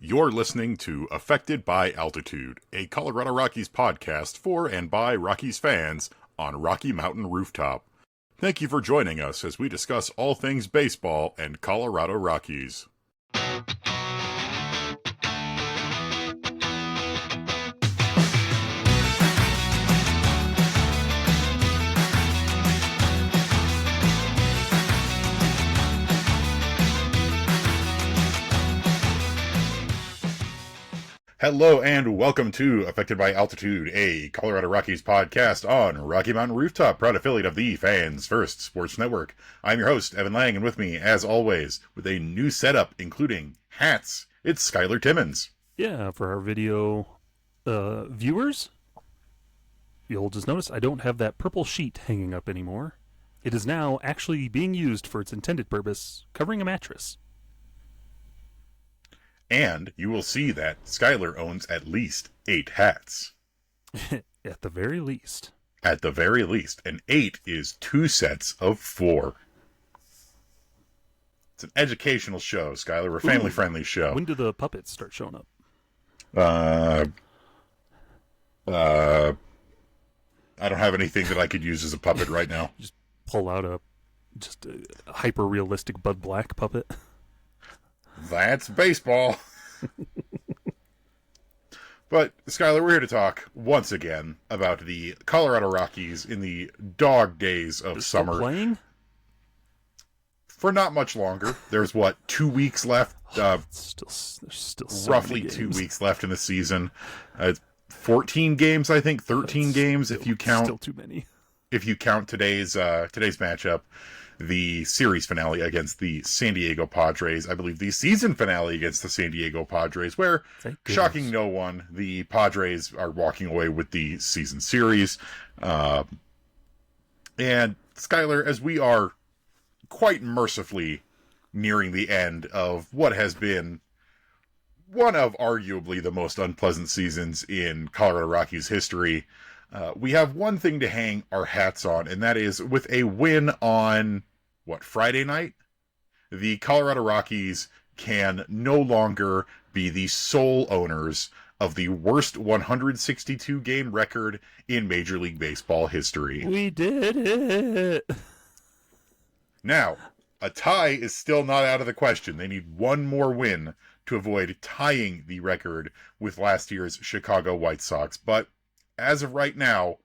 You're listening to Affected by Altitude, a Colorado Rockies podcast for and by Rockies fans on Rocky Mountain Rooftop. Thank you for joining us as we discuss all things baseball and Colorado Rockies. Hello and welcome to Affected by Altitude, a Colorado Rockies podcast on Rocky Mountain Rooftop, proud affiliate of the Fans First Sports Network. I'm your host, Evan Lang, and with me, as always, with a new setup, including hats, it's Skyler Timmons. Yeah, for our video viewers, you'll just notice I don't have that purple sheet hanging up anymore. It is now actually being used for its intended purpose, covering a mattress. And you will see that Skyler owns at least 8 hats. At the very least. At the very least. And 8 is 2 sets of 4. It's an educational show, Skyler. We're a family-friendly show. When do the puppets start showing up? I don't have anything that I could use as a puppet right now. Just pull out a hyper-realistic Bud Black puppet. That's baseball. But, Skyler, we're here to talk once again about the Colorado Rockies in the dog days of summer. Still playing? For not much longer. There's, 2 weeks left? There's still so roughly many 2 games. weeks left in the season. 14 games, I think. 13 games if you count. Still too many. If you count today's matchup. The series finale against the San Diego Padres. I believe the season finale against the San Diego Padres, where, shocking no one, the Padres are walking away with the season series. And, Skyler, as we are quite mercifully nearing the end of what has been one of arguably the most unpleasant seasons in Colorado Rockies history, we have one thing to hang our hats on, and that is with a win on, Friday night? The Colorado Rockies can no longer be the sole owners of the worst 162-game record in Major League Baseball history. We did it! Now, a tie is still not out of the question. They need one more win to avoid tying the record with last year's Chicago White Sox, but as of right now,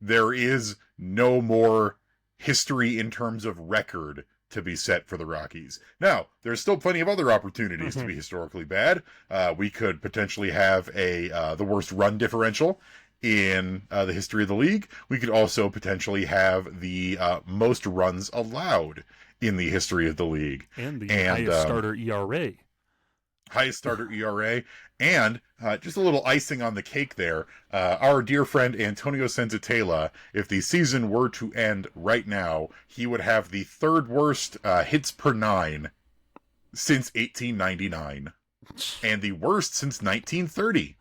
there is no more history in terms of record to be set for the Rockies. Now, there's still plenty of other opportunities to be historically bad. We could potentially have the worst run differential in the history of the league. We could also potentially have the most runs allowed in the history of the league. And the highest starter ERA. Highest starter ERA, and just a little icing on the cake there, our dear friend Antonio Senzatela, if the season were to end right now, he would have the third worst hits per 9 since 1899, and the worst since 1930.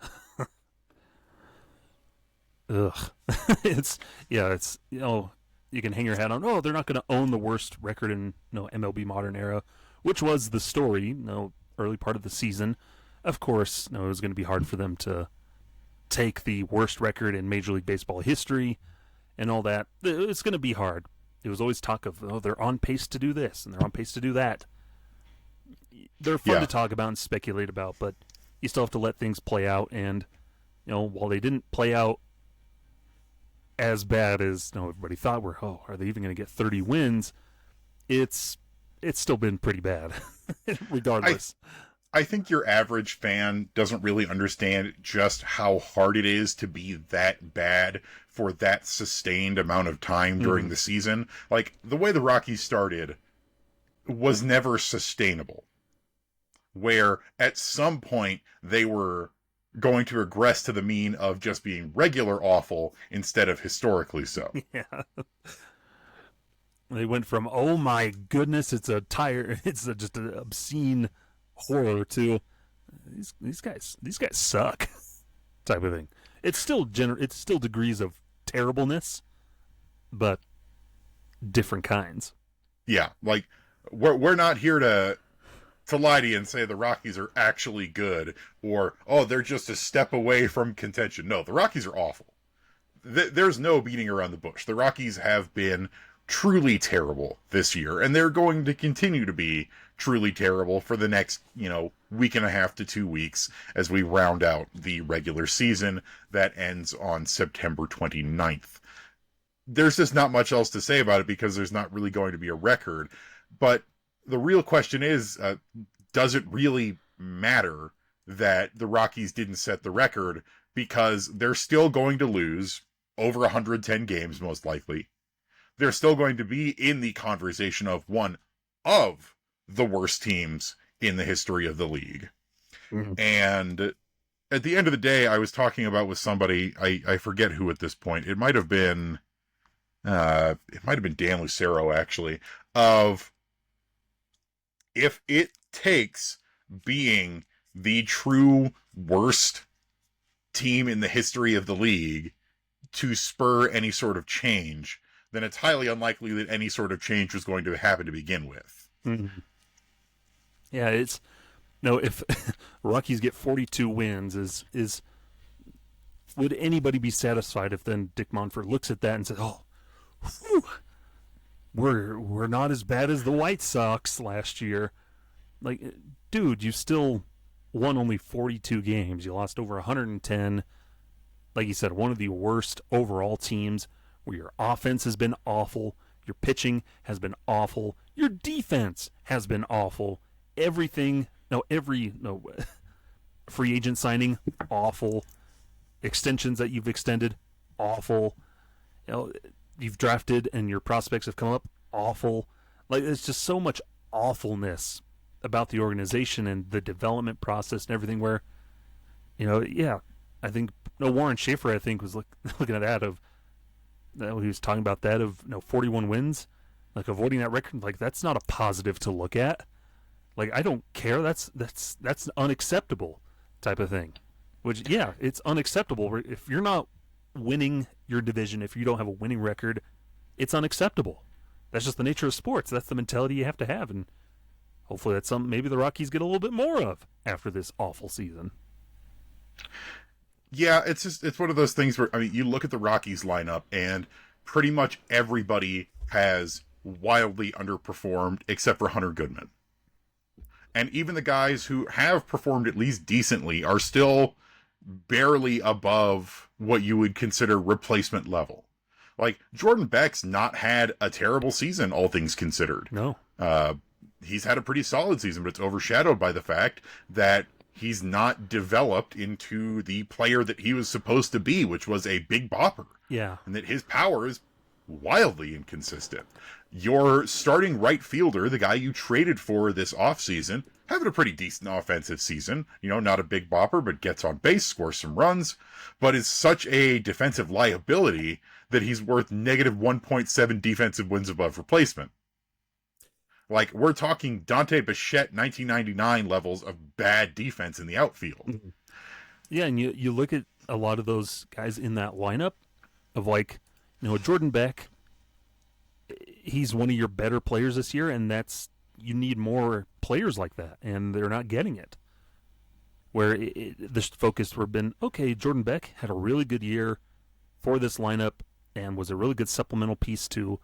Ugh. It's, you can hang your hat on, they're not going to own the worst record in MLB modern era, which was the story, early part of the season. Of course, it was going to be hard for them to take the worst record in Major League Baseball history and all that. It's going to be hard. It was always talk of, they're on pace to do this and they're on pace to do that. They're fun to talk about and speculate about, but you still have to let things play out. And, while they didn't play out as bad as everybody thought, are they even going to get 30 wins? It's still been pretty bad, regardless. I think your average fan doesn't really understand just how hard it is to be that bad for that sustained amount of time during the season. Like, the way the Rockies started was never sustainable. Where, at some point, they were going to regress to the mean of just being regular awful instead of historically so. Yeah. They went from, oh my goodness, it's just an obscene horror to these guys suck type of thing. It's still degrees of terribleness, but different kinds. Yeah, like we're not here to to lie to you and say the Rockies are actually good, or, oh, they're just a step away from contention. No, the Rockies are awful. There's no beating around the bush. The Rockies have been truly terrible this year, and they're going to continue to be truly terrible for the next, week and a half to 2 weeks as we round out the regular season that ends on September 29th. There's just not much else to say about it because there's not really going to be a record. But the real question is, does it really matter that the Rockies didn't set the record? Because they're still going to lose over 110 games, most likely. They're still going to be in the conversation of one of the worst teams in the history of the league. Mm-hmm. And at the end of the day, I was talking about with somebody, I forget who at this point, it might have been Dan Lucero, actually, of if it takes being the true worst team in the history of the league to spur any sort of change, then it's highly unlikely that any sort of change was going to happen to begin with. Mm-hmm. Yeah, if Rockies get 42 wins, is would anybody be satisfied if then Dick Monfort looks at that and says, "Oh, whew, we're not as bad as the White Sox last year"? Like, dude, you still won only 42 games. You lost over 110. Like you said, one of the worst overall teams, where your offense has been awful, your pitching has been awful, your defense has been awful. Every free agent signing, awful. Extensions that you've extended, awful. You've drafted and your prospects have come up, awful. Like, there's just so much awfulness about the organization and the development process and everything where, I think, Warren Schaefer, I think, was looking at that he was talking about that of 41 wins, like avoiding that record. Like, that's not a positive to look at. Like, I don't care. That's unacceptable type of thing. Which, yeah, it's unacceptable. If you're not winning your division, if you don't have a winning record, it's unacceptable. That's just the nature of sports. That's the mentality you have to have, and hopefully that's something maybe the Rockies get a little bit more of after this awful season. Yeah, it's one of those things where, you look at the Rockies lineup and pretty much everybody has wildly underperformed except for Hunter Goodman. And even the guys who have performed at least decently are still barely above what you would consider replacement level. Like, Jordan Beck's not had a terrible season, all things considered. No. He's had a pretty solid season, but it's overshadowed by the fact that he's not developed into the player that he was supposed to be, which was a big bopper. Yeah. And that his power is wildly inconsistent. Your starting right fielder, the guy you traded for this offseason, having a pretty decent offensive season. Not a big bopper, but gets on base, scores some runs, but is such a defensive liability that he's worth negative 1.7 defensive wins above replacement. Like, we're talking Dante Bichette 1999 levels of bad defense in the outfield. Yeah, and you look at a lot of those guys in that lineup of, like, Jordan Beck, he's one of your better players this year, and you need more players like that, and they're not getting it. Where the focus would have been, okay, Jordan Beck had a really good year for this lineup and was a really good supplemental piece to,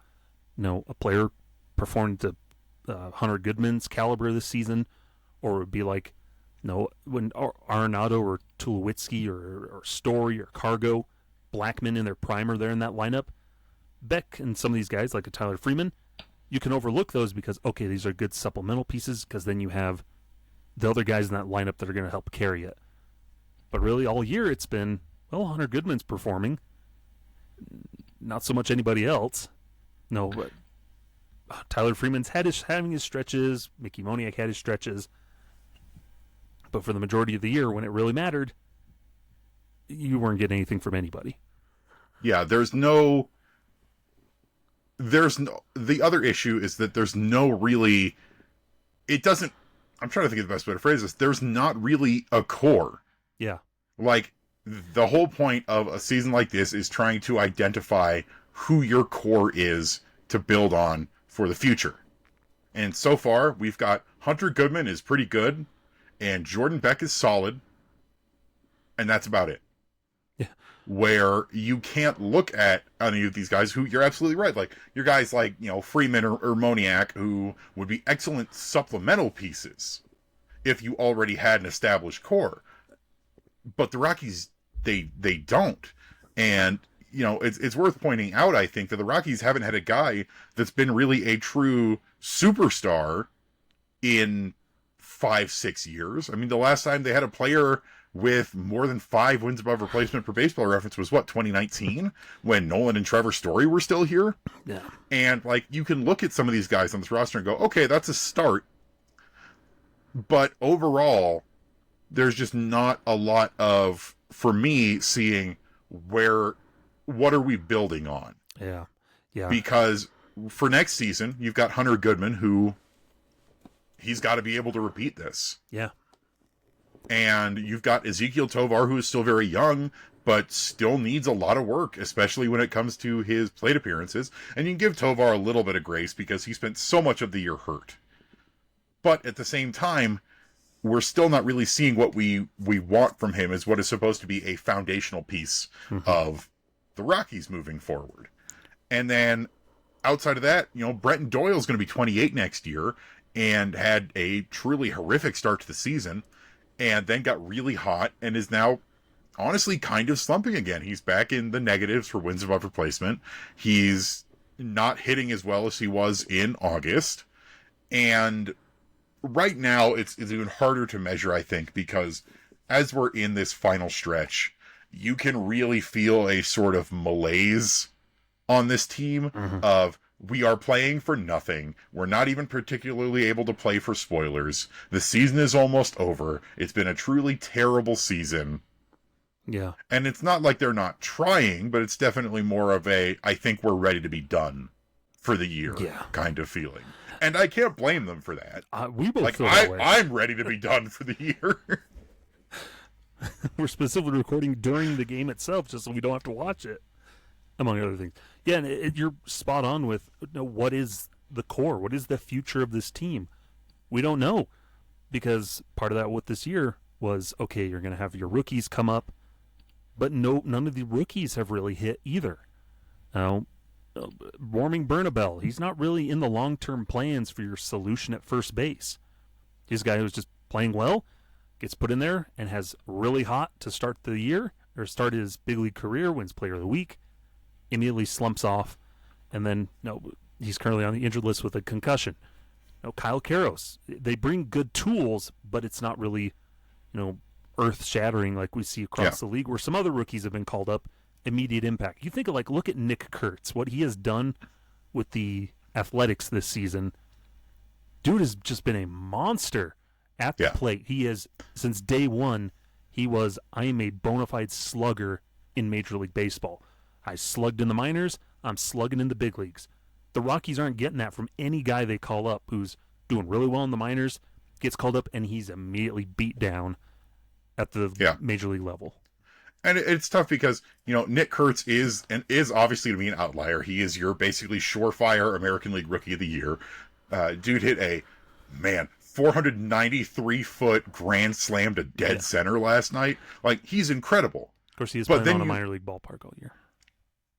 a player performed to Hunter Goodman's caliber this season, or it would be like, when Arenado or Tulowitzki or Story or Cargo, Blackman in their primer there in that lineup, Beck and some of these guys like a Tyler Freeman, you can overlook those because, okay, these are good supplemental pieces, because then you have the other guys in that lineup that are going to help carry it. But really, all year it's been, Hunter Goodman's performing, not so much anybody else. No, but Tyler Freeman's having his stretches, Mickey Moniak had his stretches, but for the majority of the year, when it really mattered, you weren't getting anything from anybody. Yeah, the other issue is that there's no really, I'm trying to think of the best way to phrase this, there's not really a core. Yeah. Like, the whole point of a season like this is trying to identify who your core is to build on for the future. And so far, we've got Hunter Goodman is pretty good, and Jordan Beck is solid, and that's about it. Yeah. Where you can't look at any of these guys who, you're absolutely right, like your guys like, Freeman or Moniak, who would be excellent supplemental pieces if you already had an established core. But the Rockies, they don't. And, it's worth pointing out, I think, that the Rockies haven't had a guy that's been really a true superstar in 5-6 years. I mean, the last time they had a player with more than 5 wins above replacement per Baseball Reference was 2019, when Nolan and Trevor Story were still here. Yeah. And you can look at some of these guys on this roster and go, okay, that's a start. But overall, there's just not a lot of, for me, seeing what are we building on? Yeah. Yeah. Because for next season, you've got Hunter Goodman, who he's got to be able to repeat this. Yeah. And you've got Ezekiel Tovar, who is still very young, but still needs a lot of work, especially when it comes to his plate appearances. And you can give Tovar a little bit of grace because he spent so much of the year hurt. But at the same time, we're still not really seeing what we want from him as what is supposed to be a foundational piece of the Rockies moving forward. And then outside of that, Brenton Doyle is going to be 28 next year and had a truly horrific start to the season, and then got really hot and is now honestly kind of slumping again. He's back in the negatives for wins above replacement. He's not hitting as well as he was in August. And right now it's even harder to measure, I think, because as we're in this final stretch, you can really feel a sort of malaise on this team of, we are playing for nothing. We're not even particularly able to play for spoilers. The season is almost over. It's been a truly terrible season. Yeah. And it's not like they're not trying, but it's definitely more of a, I think we're ready to be done for the year kind of feeling. And I can't blame them for that. We both feel that way. I'm ready to be done for the year. We're specifically recording during the game itself just so we don't have to watch it, among other things. Yeah, and you're spot on with what is the core? What is the future of this team? We don't know, because part of that with this year was, okay, you're going to have your rookies come up, but none of the rookies have really hit either. Warming Bernabel, he's not really in the long-term plans for your solution at first base. He's a guy who's just playing well, gets put in there, and has really hot to start the year, or start his big league career, wins Player of the Week, immediately slumps off, and then he's currently on the injured list with a concussion. Kyle Karros, they bring good tools, but it's not really, earth-shattering like we see across the league, where some other rookies have been called up, immediate impact. You think of, look at Nick Kurtz, what he has done with the Athletics this season. Dude has just been a monster at the plate. He is, since day one, I am a bona fide slugger in Major League Baseball. I slugged in the minors, I'm slugging in the big leagues. The Rockies aren't getting that from any guy they call up who's doing really well in the minors, gets called up, and he's immediately beat down at the major league level. And it's tough because, Nick Kurtz is obviously to be an outlier. He is your basically surefire American League Rookie of the Year. Dude hit a 493-foot grand slam to dead center last night. He's incredible. Of course, he is playing on a minor league ballpark all year.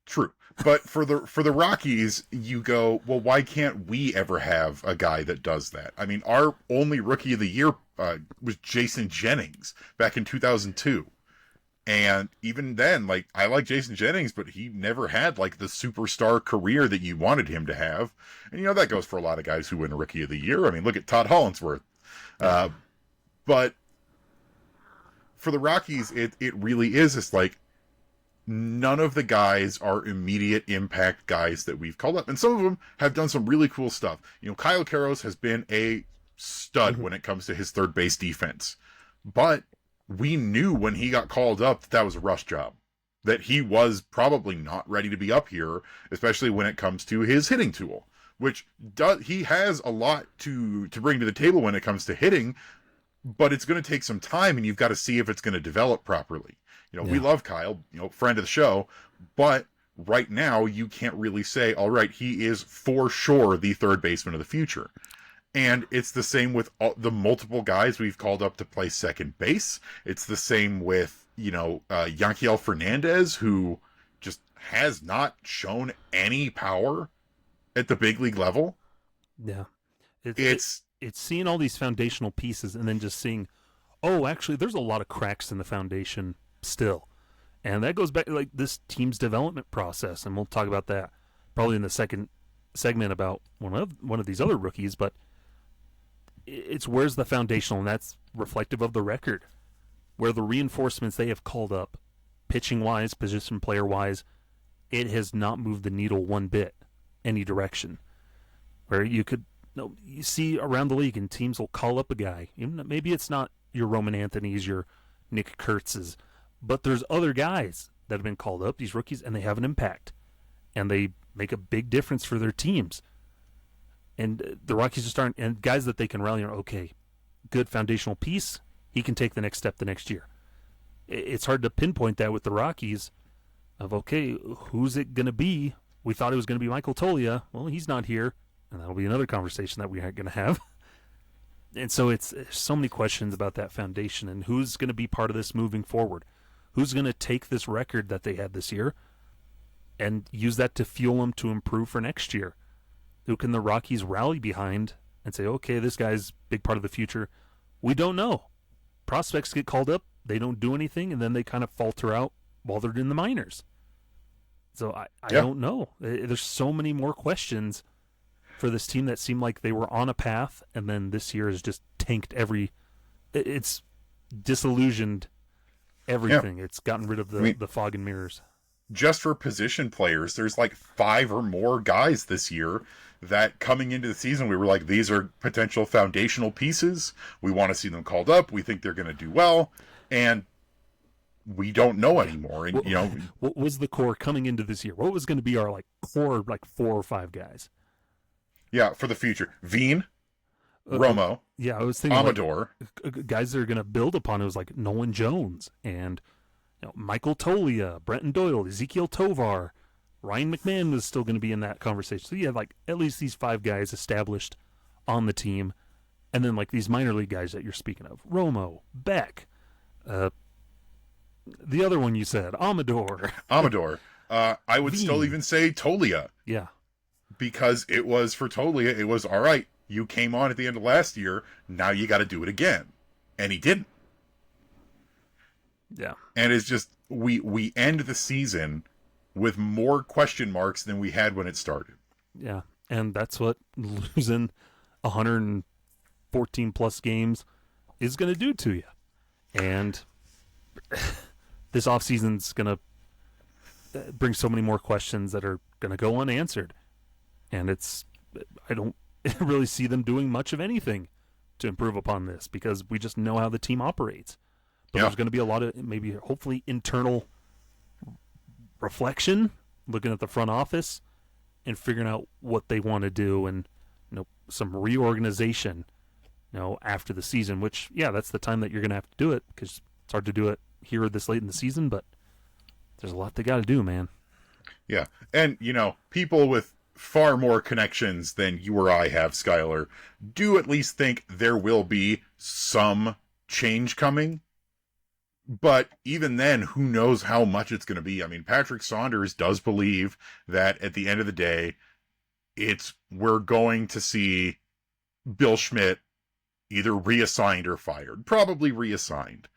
True. But for the Rockies, you go, well, why can't we ever have a guy that does that? I mean, our only Rookie of the Year was Jason Jennings back in 2002. And even then, I like Jason Jennings, but he never had, the superstar career that you wanted him to have. And, that goes for a lot of guys who win Rookie of the Year. I mean, look at Todd Hollandsworth. But for the Rockies, it really is just none of the guys are immediate impact guys that we've called up. And some of them have done some really cool stuff. Kyle Karros has been a stud when it comes to his third base defense. But we knew when he got called up that was a rush job. That he was probably not ready to be up here, especially when it comes to his hitting tool. Which he has a lot to bring to the table when it comes to hitting, but it's going to take some time, and you've got to see if it's going to develop properly. We love Kyle, friend of the show, but right now you can't really say, all right, he is for sure the third baseman of the future. And it's the same with all the multiple guys we've called up to play second base. It's the same with, Yanquiel Fernandez, who just has not shown any power at the big league level. Yeah. It's It's seeing all these foundational pieces and then just seeing, oh, actually, there's a lot of cracks in the foundation still. And that goes back to like this team's development process. And we'll talk about that probably in the second segment about one of these other rookies. But it's where's the foundational, and that's reflective of the record. Where the reinforcements they have called up, pitching-wise, position player-wise, it has not moved the needle one bit, any direction. Where you see around the league, and teams will call up a guy. Maybe it's not your Roman Anthony's, your Nick Kurtz's, but there's other guys that have been called up, these rookies, and they have an impact. And they make a big difference for their teams. And the Rockies just aren't, and guys that they can rally on, okay, good foundational piece, he can take the next step the next year. It's hard to pinpoint that with the Rockies of, okay, who's it going to be? We thought it was going to be Michael Toglia. Well, he's not here, and that'll be another conversation that we aren't going to have. And so there's so many questions about that foundation and who's going to be part of this moving forward. Who's going to take this record that they had this year and use that to fuel them to improve for next year? Who can the Rockies rally behind and say, okay, this guy's a big part of the future? We don't know. Prospects get called up, they don't do anything, and then they kind of falter out while they're in the minors. So I don't know. There's so many more questions for this team that seemed like they were on a path, and then this year has just tanked it's disillusioned everything. Yeah. It's gotten rid of the fog and mirrors. Just for position players, there's like 5 or more guys this year that coming into the season, we were like, these are potential foundational pieces. We want to see them called up. We think they're going to do well. And we don't know anymore. And, what was the core coming into this year? What was going to be our core, 4 or 5 guys? Yeah, for the future. Veen, Romo. Yeah, I was thinking Amador. Guys that are going to build upon it was like Nolan Jones and Michael Toglia, Brenton Doyle, Ezekiel Tovar, Ryan McMahon was still going to be in that conversation. So you have at least these 5 guys established on the team, and then these minor league guys that you're speaking of, Romo, Beck, the other one you said, Amador. I would still even say Toglia. Yeah. Because it was for Toglia, it was, all right, you came on at the end of last year, now you got to do it again. And he didn't. Yeah. And it's just, we end the season with more question marks than we had when it started. Yeah. And that's what losing 114 plus games is going to do to you. And this offseason's going to bring so many more questions that are going to go unanswered. And I don't really see them doing much of anything to improve upon this because we just know how the team operates. But there's going to be a lot of maybe hopefully internal reflection, looking at the front office and figuring out what they want to do and some reorganization after the season, which that's the time that you're going to have to do it because it's hard to do it here this late in the season, but there's a lot they got to do, man. Yeah. And people with far more connections than you or I have, Skyler, do at least think there will be some change coming. But even then, who knows how much it's going to be? I mean, Patrick Saunders does believe that at the end of the day, we're going to see Bill Schmidt either reassigned or fired. Probably reassigned.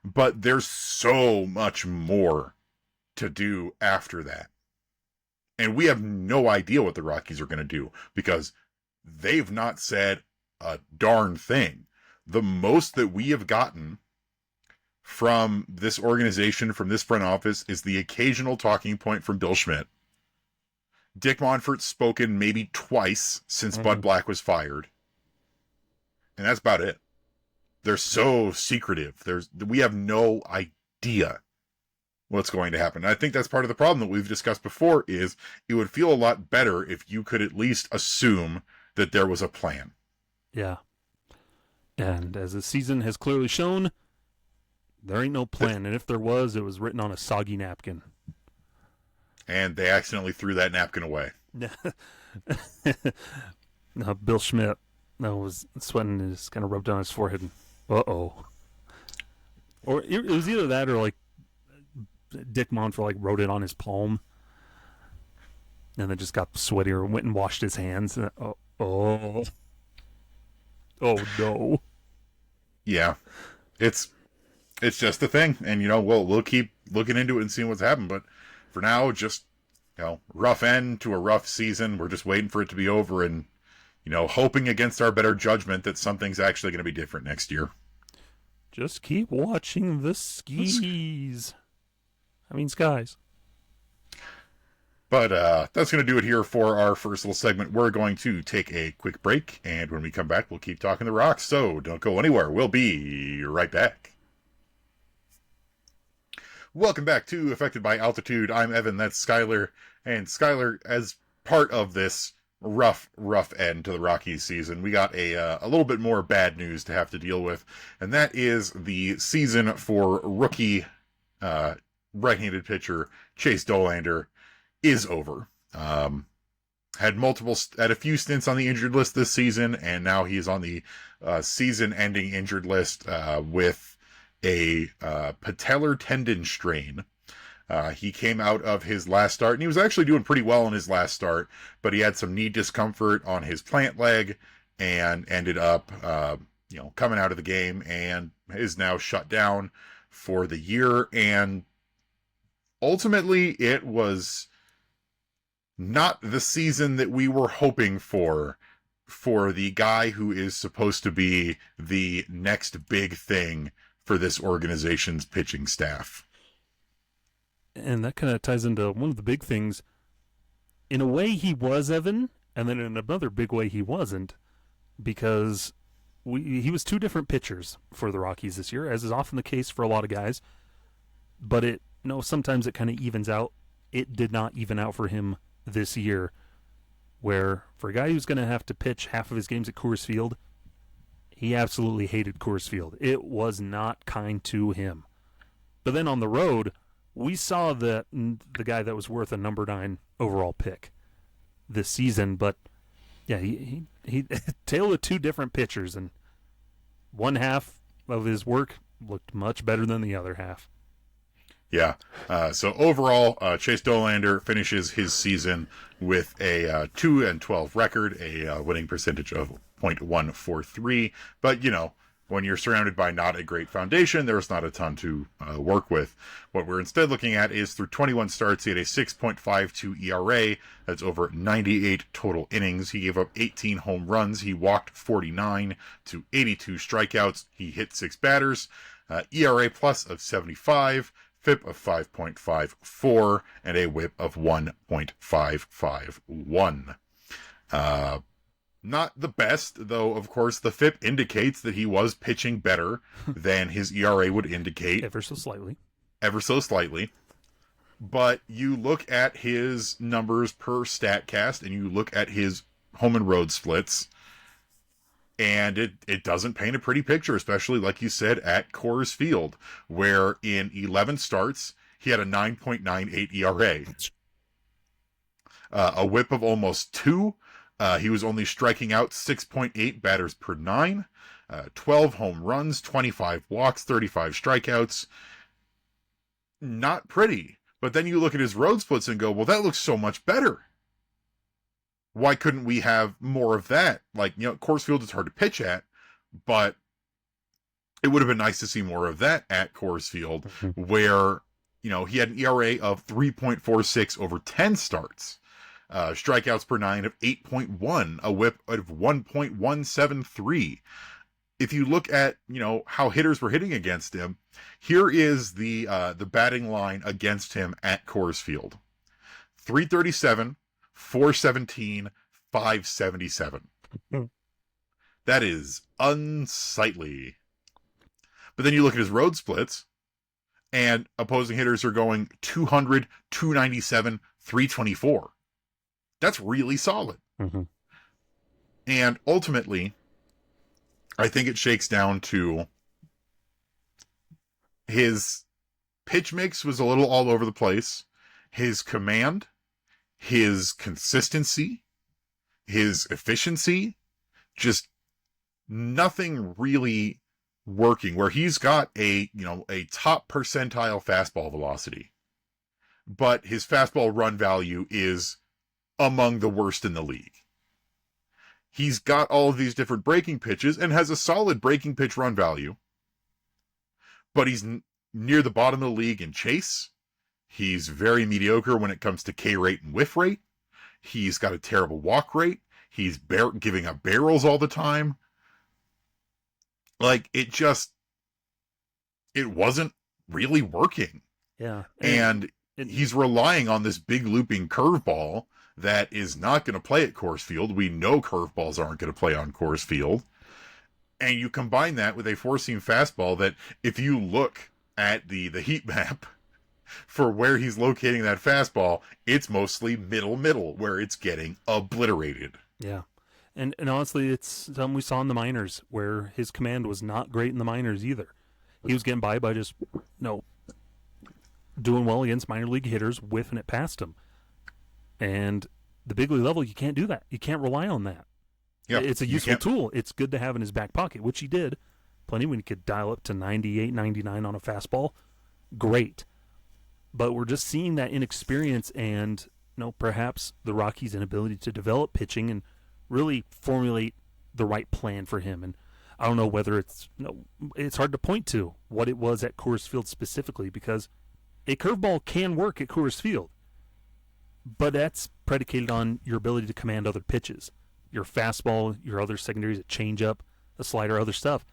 But there's so much more to do after that. And we have no idea what the Rockies are going to do because they've not said a darn thing. The most that we have gotten from this organization, from this front office, is the occasional talking point from Bill Schmidt. Dick Monfort's spoken maybe twice since Bud Black was fired. And that's about it. They're so secretive. We have no idea what's going to happen. And I think that's part of the problem that we've discussed before is it would feel a lot better if you could at least assume that there was a plan. Yeah. And as the season has clearly shown, there ain't no plan. And if there was, it was written on a soggy napkin. And they accidentally threw that napkin away. Bill Schmidt, was sweating and just kind of rubbed on his forehead. And, uh-oh. Or it was either that or like Dick Monfort like wrote it on his palm and then just got sweaty or went and washed his hands. Oh no. Yeah, it's just a thing, and we'll keep looking into it and seeing what's happened. But for now, just rough end to a rough season. We're just waiting for it to be over, and hoping against our better judgment that something's actually going to be different next year. Just keep watching the skies. Skies. But that's going to do it here for our first little segment. We're going to take a quick break, and when we come back, we'll keep talking the Rocks. So don't go anywhere. We'll be right back. Welcome back to Affected by Altitude. I'm Evan, that's Skyler. And Skyler, as part of this rough end to the Rockies season, we got a little bit more bad news to have to deal with, and that is the season for rookie right-handed pitcher Chase Dollander is over. Had a few stints on the injured list this season, and now he is on the season-ending injured list with a patellar tendon strain. He came out of his last start, and he was actually doing pretty well in his last start, but he had some knee discomfort on his plant leg and ended up, coming out of the game and is now shut down for the year. And ultimately, it was not the season that we were hoping for the guy who is supposed to be the next big thing for this organization's pitching staff. And that kind of ties into one of the big things. In a way, he was, Evan, and then in another big way, he wasn't, because he was two different pitchers for the Rockies this year, as is often the case for a lot of guys. But sometimes it kind of evens out. It did not even out for him this year, where for a guy who's going to have to pitch half of his games at Coors Field, he absolutely hated Coors Field. It was not kind to him. But then on the road, we saw the guy that was worth a number 9 overall pick this season. But yeah, he tale of two different pitchers, and one half of his work looked much better than the other half. Yeah. So overall, Chase Dollander finishes his season with a 2-12 record, a winning percentage of .143. But when you're surrounded by not a great foundation, there's not a ton to work with. What we're instead looking at is through 21 starts, he had a 6.52 ERA. That's over 98 total innings. He gave up 18 home runs. He walked 49 to 82 strikeouts. He hit 6 batters. ERA plus of 75. FIP of 5.54, and a WHIP of 1.551. Not the best, though, of course, the FIP indicates that he was pitching better than his ERA would indicate. Ever so slightly. But you look at his numbers per StatCast, and you look at his home and road splits, and it doesn't paint a pretty picture, especially, like you said, at Coors Field, where in 11 starts, he had a 9.98 ERA. A WHIP of almost 2. He was only striking out 6.8 batters per 9. 12 home runs, 25 walks, 35 strikeouts. Not pretty. But then you look at his road splits and go, well, that looks so much better. Why couldn't we have more of that? Coors Field is hard to pitch at, but it would have been nice to see more of that at Coors Field, where, he had an ERA of 3.46 over 10 starts, strikeouts per 9 of 8.1, a WHIP of 1.173. If you look at, how hitters were hitting against him, here is the batting line against him at Coors Field. 337, 417, 577. That is unsightly. But then you look at his road splits, and opposing hitters are going 200, 297, 324. That's really solid. Mm-hmm. And ultimately, I think it shakes down to his pitch mix was a little all over the place. His command, his consistency, his efficiency just nothing really working where he's got a top percentile fastball velocity, but his fastball run value is among the worst in the league. He's got all of these different breaking pitches and has a solid breaking pitch run value, but he's near the bottom of the league in chase. He's very mediocre when it comes to K rate and whiff rate. He's got a terrible walk rate. He's giving up barrels all the time. Like, it wasn't really working. Yeah. And he's relying on this big looping curveball that is not going to play at Coors Field. We know curveballs aren't going to play on Coors Field. And you combine that with a four-seam fastball that, if you look at the heat map for where he's locating that fastball, it's mostly middle, where it's getting obliterated. Yeah. And honestly, it's something we saw in the minors, where his command was not great in the minors either. He was getting by just, doing well against minor league hitters, whiffing it past him. And the big league level, you can't do that. You can't rely on that. Yep, it's a useful tool. It's good to have in his back pocket, which he did plenty when he could dial up to 98, 99 on a fastball. Great. But we're just seeing that inexperience and, perhaps the Rockies' inability to develop pitching and really formulate the right plan for him. And I don't know whether it's hard to point to what it was at Coors Field specifically, because a curveball can work at Coors Field, but that's predicated on your ability to command other pitches, your fastball, your other secondaries, a changeup, a slider, other stuff.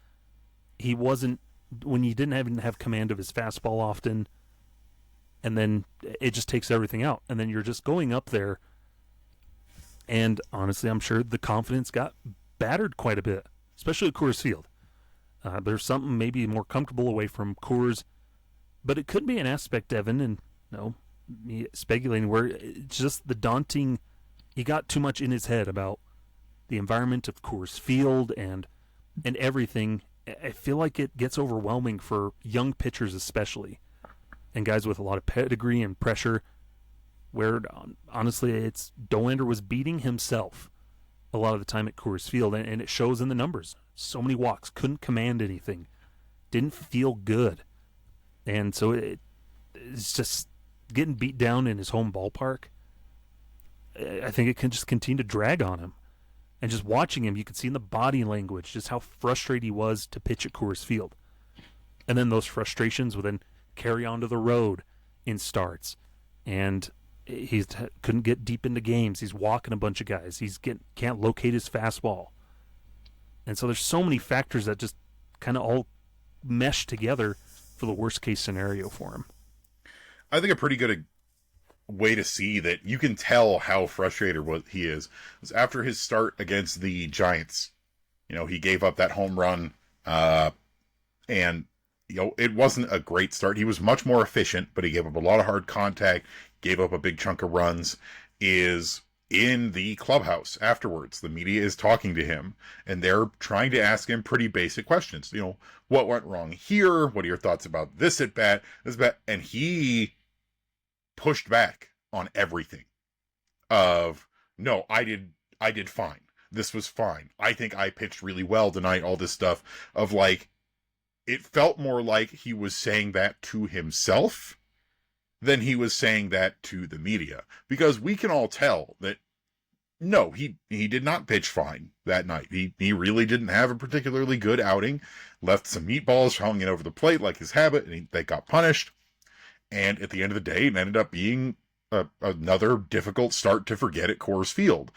He wasn't, when you didn't even have command of his fastball often, and then it just takes everything out, and then you're just going up there. And honestly, I'm sure the confidence got battered quite a bit, especially at Coors Field. There's something maybe more comfortable away from Coors, but it could be an aspect, Evan, and me speculating, where it's just the daunting, he got too much in his head about the environment of Coors Field and everything. I feel like it gets overwhelming for young pitchers especially, and guys with a lot of pedigree and pressure, where honestly it's Dollander was beating himself a lot of the time at Coors Field, and it shows in the numbers. So many walks, couldn't command anything, didn't feel good, and so it's just getting beat down in his home ballpark. I think it can just continue to drag on him. And just watching him, you could see in the body language just how frustrated he was to pitch at Coors Field. And then those frustrations would then carry on to the road in starts. And he couldn't get deep into games. He's walking a bunch of guys. Can't locate his fastball. And so there's so many factors that just kind of all mesh together for the worst case scenario for him. I think a pretty good way to see that you can tell how frustrated he is was after his start against the Giants. He gave up that home run, and it wasn't a great start. He was much more efficient, but he gave up a lot of hard contact, gave up a big chunk of runs. Is in the clubhouse afterwards. The media is talking to him, and they're trying to ask him pretty basic questions. What went wrong here? What are your thoughts about this at bat? This bat? And he pushed back on everything no, I did fine. This was fine. I think I pitched really well tonight. All this stuff of it felt more like he was saying that to himself than he was saying that to the media, because we can all tell that no, he did not pitch fine that night. He really didn't have a particularly good outing, left some meatballs hung in over the plate like his habit, and they got punished. And at the end of the day, it ended up being another difficult start to forget at Coors Field.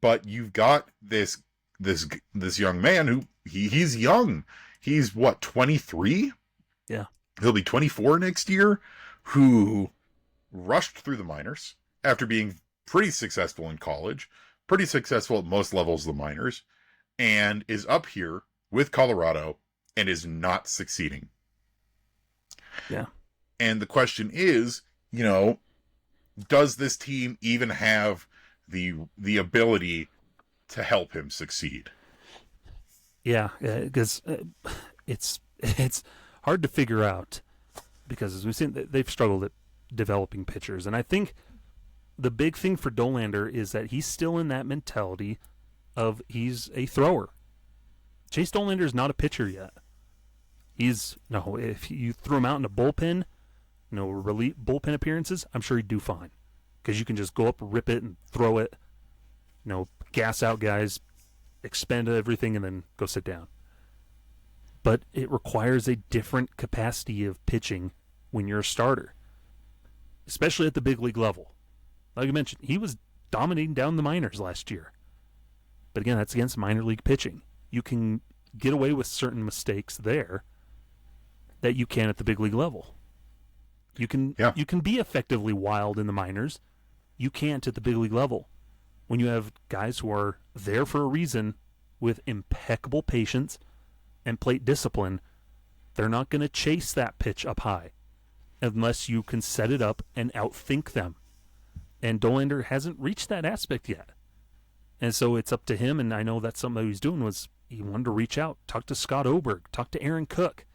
But you've got this young man who he's young. He's 23? Yeah. He'll be 24 next year, who rushed through the minors after being pretty successful in college, pretty successful at most levels of the minors, and is up here with Colorado and is not succeeding. Yeah. And the question is, does this team even have the ability to help him succeed? Yeah, because it's hard to figure out, because as we've seen, they've struggled at developing pitchers. And I think the big thing for Dollander is that he's still in that mentality of he's a thrower. Chase Dollander is not a pitcher yet. If you threw him out in a bullpen, bullpen appearances, I'm sure he'd do fine. Because you can just go up, rip it, and throw it, gas out guys, expend everything, and then go sit down. But it requires a different capacity of pitching when you're a starter, especially at the big league level. Like I mentioned, he was dominating down the minors last year. But again, that's against minor league pitching. You can get away with certain mistakes there that you can at the big league level. You can be effectively wild in the minors. You can't at the big league level. When you have guys who are there for a reason with impeccable patience and plate discipline, they're not going to chase that pitch up high unless you can set it up and outthink them. And Dollander hasn't reached that aspect yet. And so it's up to him, and I know that's something that he's doing was he wanted to reach out, talk to Scott Oberg, talk to Aaron Cook,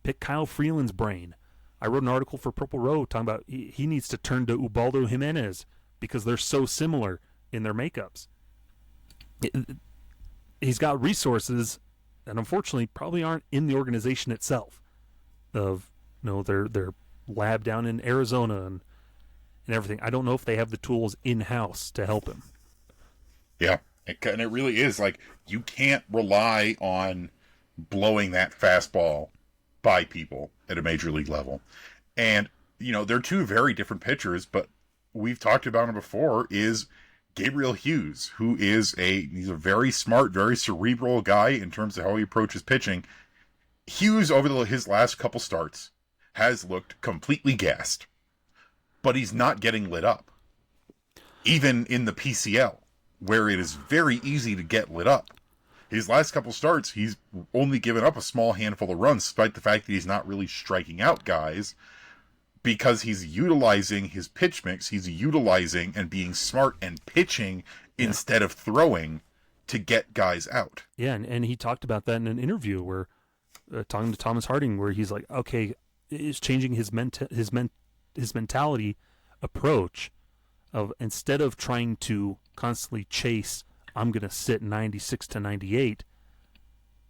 pick Kyle Freeland's brain. I wrote an article for Purple Row talking about he needs to turn to Ubaldo Jimenez because they're so similar in their makeups. He's got resources that unfortunately probably aren't in the organization itself. Their lab down in Arizona and everything. I don't know if they have the tools in-house to help him. Yeah, and it really is like you can't rely on blowing that fastball by people at a major league level. And, they're two very different pitchers, but we've talked about him before is Gabriel Hughes, who he's a very smart, very cerebral guy in terms of how he approaches pitching. Hughes, over his last couple starts, has looked completely gassed, but he's not getting lit up. Even in the PCL, where it is very easy to get lit up. His last couple starts, he's only given up a small handful of runs, despite the fact that he's not really striking out guys, because he's utilizing his pitch mix. He's utilizing and being smart and pitching instead of throwing to get guys out. Yeah, and he talked about that in an interview where, talking to Thomas Harding, where he's like, okay, is changing his mentality approach of instead of trying to constantly chase, I'm going to sit 96 to 98,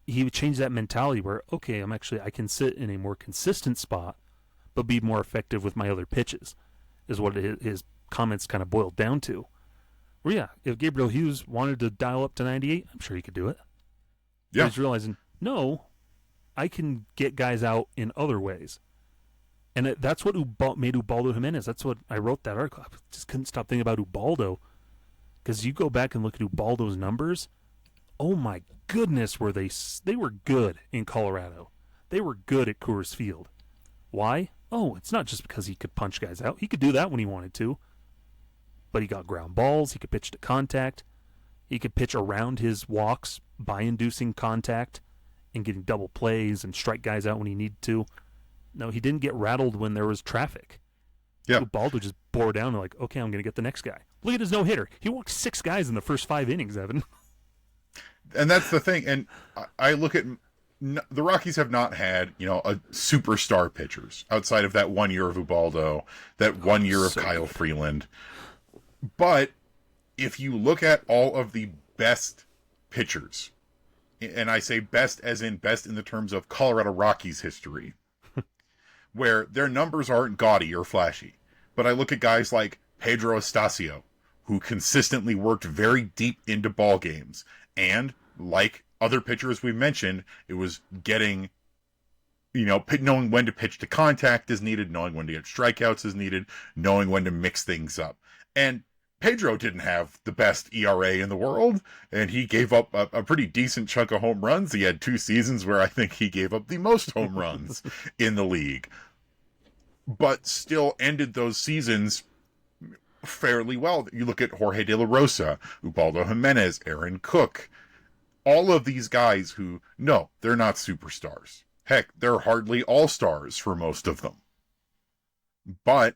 he would change that mentality where, okay, I can sit in a more consistent spot, but be more effective with my other pitches, is what his comments kind of boiled down to. Well, yeah, if Gabriel Hughes wanted to dial up to 98, I'm sure he could do it. Yeah. But he's realizing, no, I can get guys out in other ways. And that's what made Ubaldo Jimenez. That's what I wrote that article. I just couldn't stop thinking about Ubaldo. Because you go back and look at Ubaldo's numbers, oh my goodness, they were good in Colorado. They were good at Coors Field. Why? Oh, it's not just because he could punch guys out. He could do that when he wanted to. But he got ground balls. He could pitch to contact. He could pitch around his walks by inducing contact and getting double plays and strike guys out when he needed to. No, he didn't get rattled when there was traffic. Yeah. Ubaldo just bore down and okay, I'm going to get the next guy. Look at his no-hitter. He walked 6 guys in the first 5 innings, Evan. And that's the thing. And I look at the Rockies have not had, a superstar pitchers outside of that 1 year of Ubaldo, that 1 year of Kyle Freeland. But if you look at all of the best pitchers, and I say best as in best in the terms of Colorado Rockies history, where their numbers aren't gaudy or flashy, but I look at guys like Pedro Estacio, who consistently worked very deep into ball games, and like other pitchers we mentioned, it was getting, knowing when to pitch to contact is needed, knowing when to get strikeouts is needed, knowing when to mix things up. And Pedro didn't have the best ERA in the world, and he gave up a pretty decent chunk of home runs. He had 2 seasons where I think he gave up the most home runs in the league, but still ended those seasons fairly well. You look at Jorge De La Rosa, Ubaldo Jimenez, Aaron Cook, all of these guys who, no, they're not superstars. Heck, they're hardly all-stars for most of them. But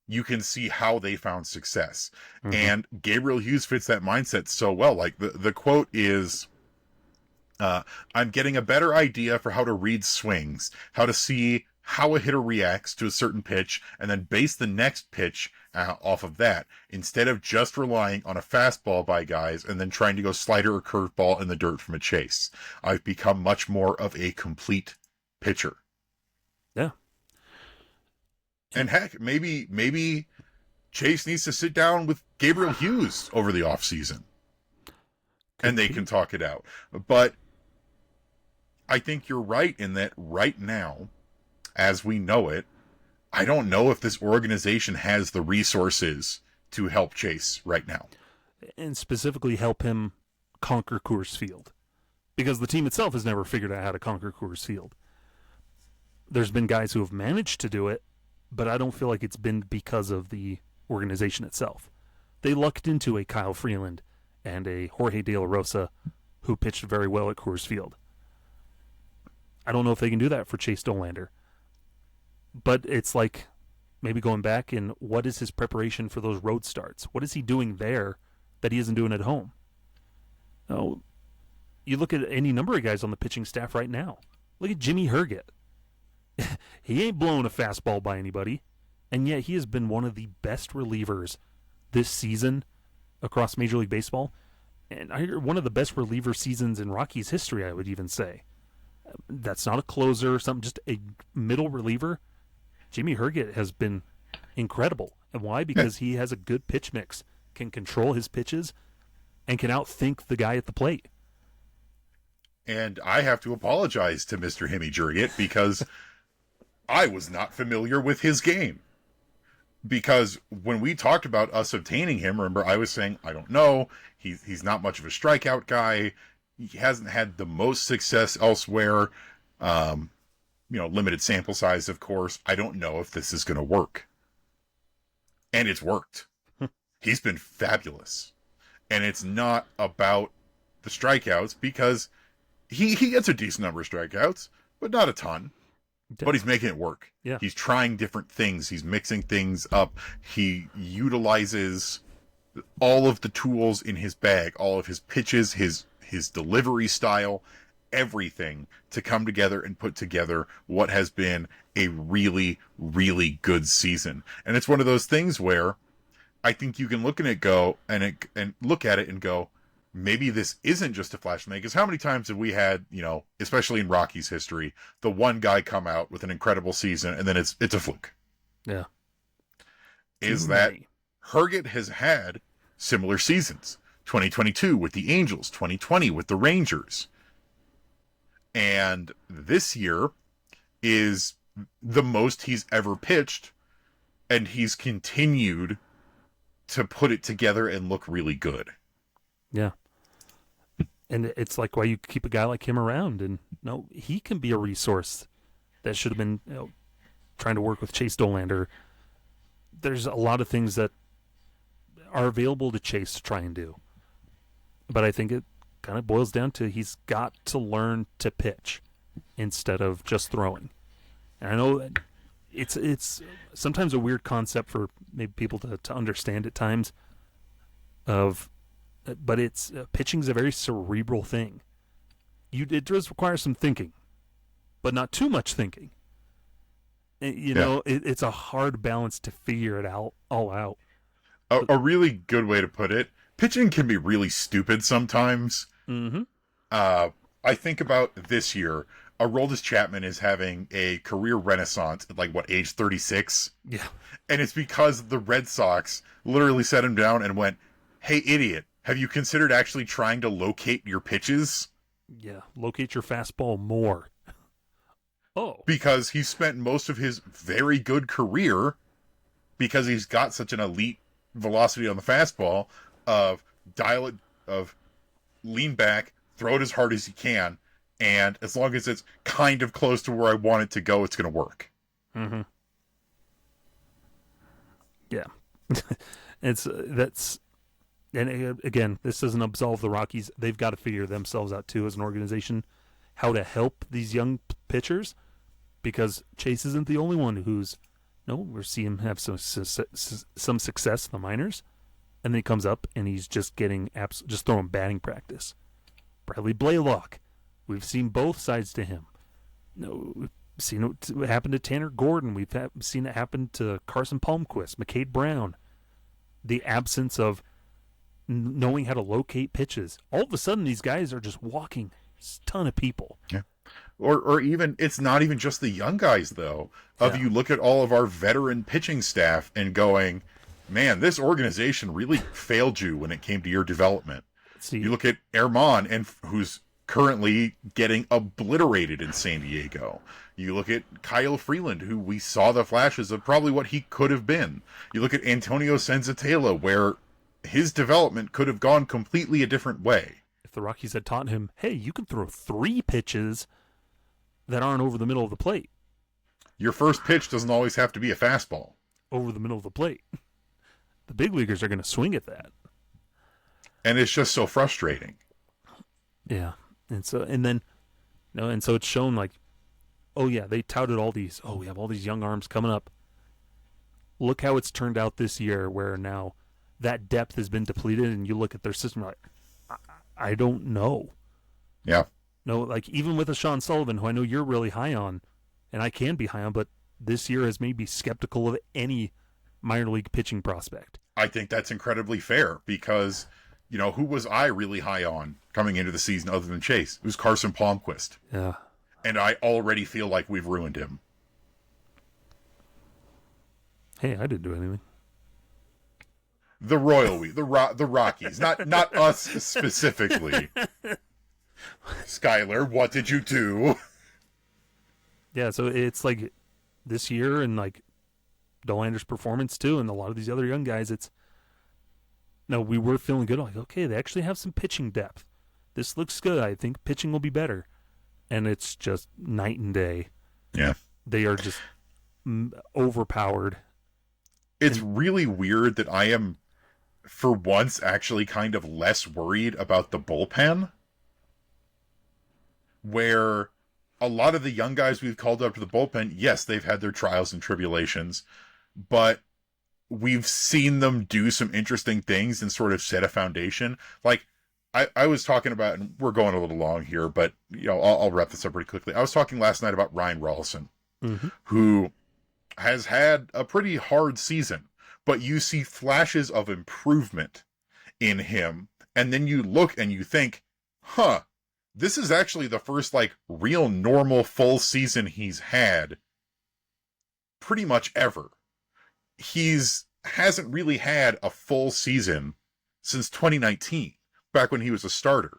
you can see how they found success. Mm-hmm. And Gabriel Hughes fits that mindset so well. The quote is, I'm getting a better idea for how to read swings, how to see how a hitter reacts to a certain pitch and then base the next pitch off of that, instead of just relying on a fastball by guys and then trying to go slider or curveball in the dirt from a chase. I've become much more of a complete pitcher. Yeah. And heck, maybe Chase needs to sit down with Gabriel Hughes over the offseason and they can talk it out. But I think you're right in that right now, as we know it, I don't know if this organization has the resources to help Chase right now. And specifically help him conquer Coors Field. Because the team itself has never figured out how to conquer Coors Field. There's been guys who have managed to do it, but I don't feel like it's been because of the organization itself. They lucked into a Kyle Freeland and a Jorge De La Rosa who pitched very well at Coors Field. I don't know if they can do that for Chase Dollander. But it's like maybe going back and what is his preparation for those road starts? What is he doing there that he isn't doing at home? Oh, you look at any number of guys on the pitching staff right now. Look at Jimmy Herget. He ain't blowing a fastball by anybody, and yet he has been one of the best relievers this season across Major League Baseball. And I hear one of the best reliever seasons in Rockies history, I would even say. That's not a closer or something, just a middle reliever. Jimmy Herget has been incredible. And why? Because he has a good pitch mix, can control his pitches, and can outthink the guy at the plate. And I have to apologize to Mr. Jimmy Herget because I was not familiar with his game. Because when we talked about us obtaining him, remember, I was saying, I don't know. He's not much of a strikeout guy. He hasn't had the most success elsewhere. Limited sample size, of course. I don't know if this is going to work. And it's worked. He's been fabulous. And it's not about the strikeouts because he gets a decent number of strikeouts, but not a ton. But he's making it work. Yeah. He's trying different things. He's mixing things up. He utilizes all of the tools in his bag, all of his pitches, his delivery style, everything to come together and put together what has been a really, really good season. And it's one of those things where I think you can look at it and go, maybe this isn't just a flash in the pan. Because how many times have we had, especially in Rockies history, the one guy come out with an incredible season and then it's a fluke? Yeah. Is that Herget has had similar seasons. 2022 with the Angels, 2020 with the Rangers. And this year is the most he's ever pitched, and he's continued to put it together and look really good. Yeah. And it's like why you keep a guy like him around, and he can be a resource that should have been trying to work with Chase Dollander. There's a lot of things that are available to Chase to try and do. But I think it kind of boils down to he's got to learn to pitch instead of just throwing. And I know that it's sometimes a weird concept for maybe people to understand at times. But it's pitching's a very cerebral thing. It does require some thinking, but not too much thinking. It's a hard balance to figure it all out. A really good way to put it. Pitching can be really stupid sometimes. Mm-hmm. I think about this year. Aroldis Chapman is having a career renaissance at age 36? Yeah. And it's because the Red Sox literally set him down and went, "Hey, idiot, have you considered actually trying to locate your pitches?" Yeah, locate your fastball more. Oh. Because he spent most of his very good career, because he's got such an elite velocity on the fastball, of lean back, throw it as hard as you can, and as long as it's kind of close to where I want it to go, it's going to work. Mm-hmm. Yeah. And again, this doesn't absolve the Rockies. They've got to figure themselves out too as an organization, how to help these young pitchers, because Chase isn't the only one we're seeing him have some success in the minors. And then he comes up and he's just getting just throwing batting practice. Bradley Blaylock, we've seen both sides to him. seen it happen to Tanner Gordon. We've seen it happen to Carson Palmquist, McCade Brown. The absence of knowing how to locate pitches. All of a sudden, these guys are just walking a ton of people. Yeah. Or even, it's not even just the young guys, though. You look at all of our veteran pitching staff and going, man, this organization really failed you when it came to your development. See, you look at Herman, and who's currently getting obliterated in San Diego. You look at Kyle Freeland, who we saw the flashes of probably what he could have been. You look at Antonio Senzatela, where his development could have gone completely a different way. If the Rockies had taught him, hey, you can throw 3 pitches that aren't over the middle of the plate. Your first pitch doesn't always have to be a fastball. Over the middle of the plate. The big leaguers are going to swing at that. And it's just so frustrating. Yeah. And so it's shown like, oh yeah, they touted all these, we have all these young arms coming up. Look how it's turned out this year, where now that depth has been depleted, and you look at their system like, I don't know. Yeah. No, like even with a Sean Sullivan, who I know you're really high on, and I can be high on, but this year has made me skeptical of any minor league pitching prospect. I think that's incredibly fair because, who was I really high on coming into the season other than Chase? It was Carson Palmquist. Yeah. And I already feel like we've ruined him. Hey, I didn't do anything. The the Rockies, not us specifically. Skyler, what did you do? Yeah, so it's like this year and like Dollander's performance too, and a lot of these other young guys, we were feeling good. Like, okay, they actually have some pitching depth. This looks good. I think pitching will be better. And it's just night and day. Yeah. They are just overpowered. It's really weird that I am, for once, actually kind of less worried about the bullpen. Where a lot of the young guys we've called up to the bullpen, yes, they've had their trials and tribulations, but we've seen them do some interesting things and sort of set a foundation. Like, I was talking about, and we're going a little long here, but I'll wrap this up pretty quickly. I was talking last night about Ryan Rawlson, who has had a pretty hard season, but you see flashes of improvement in him, and then you look and you think, this is actually the first real normal full season he's had pretty much ever. Hasn't really had a full season since 2019. Back when he was a starter.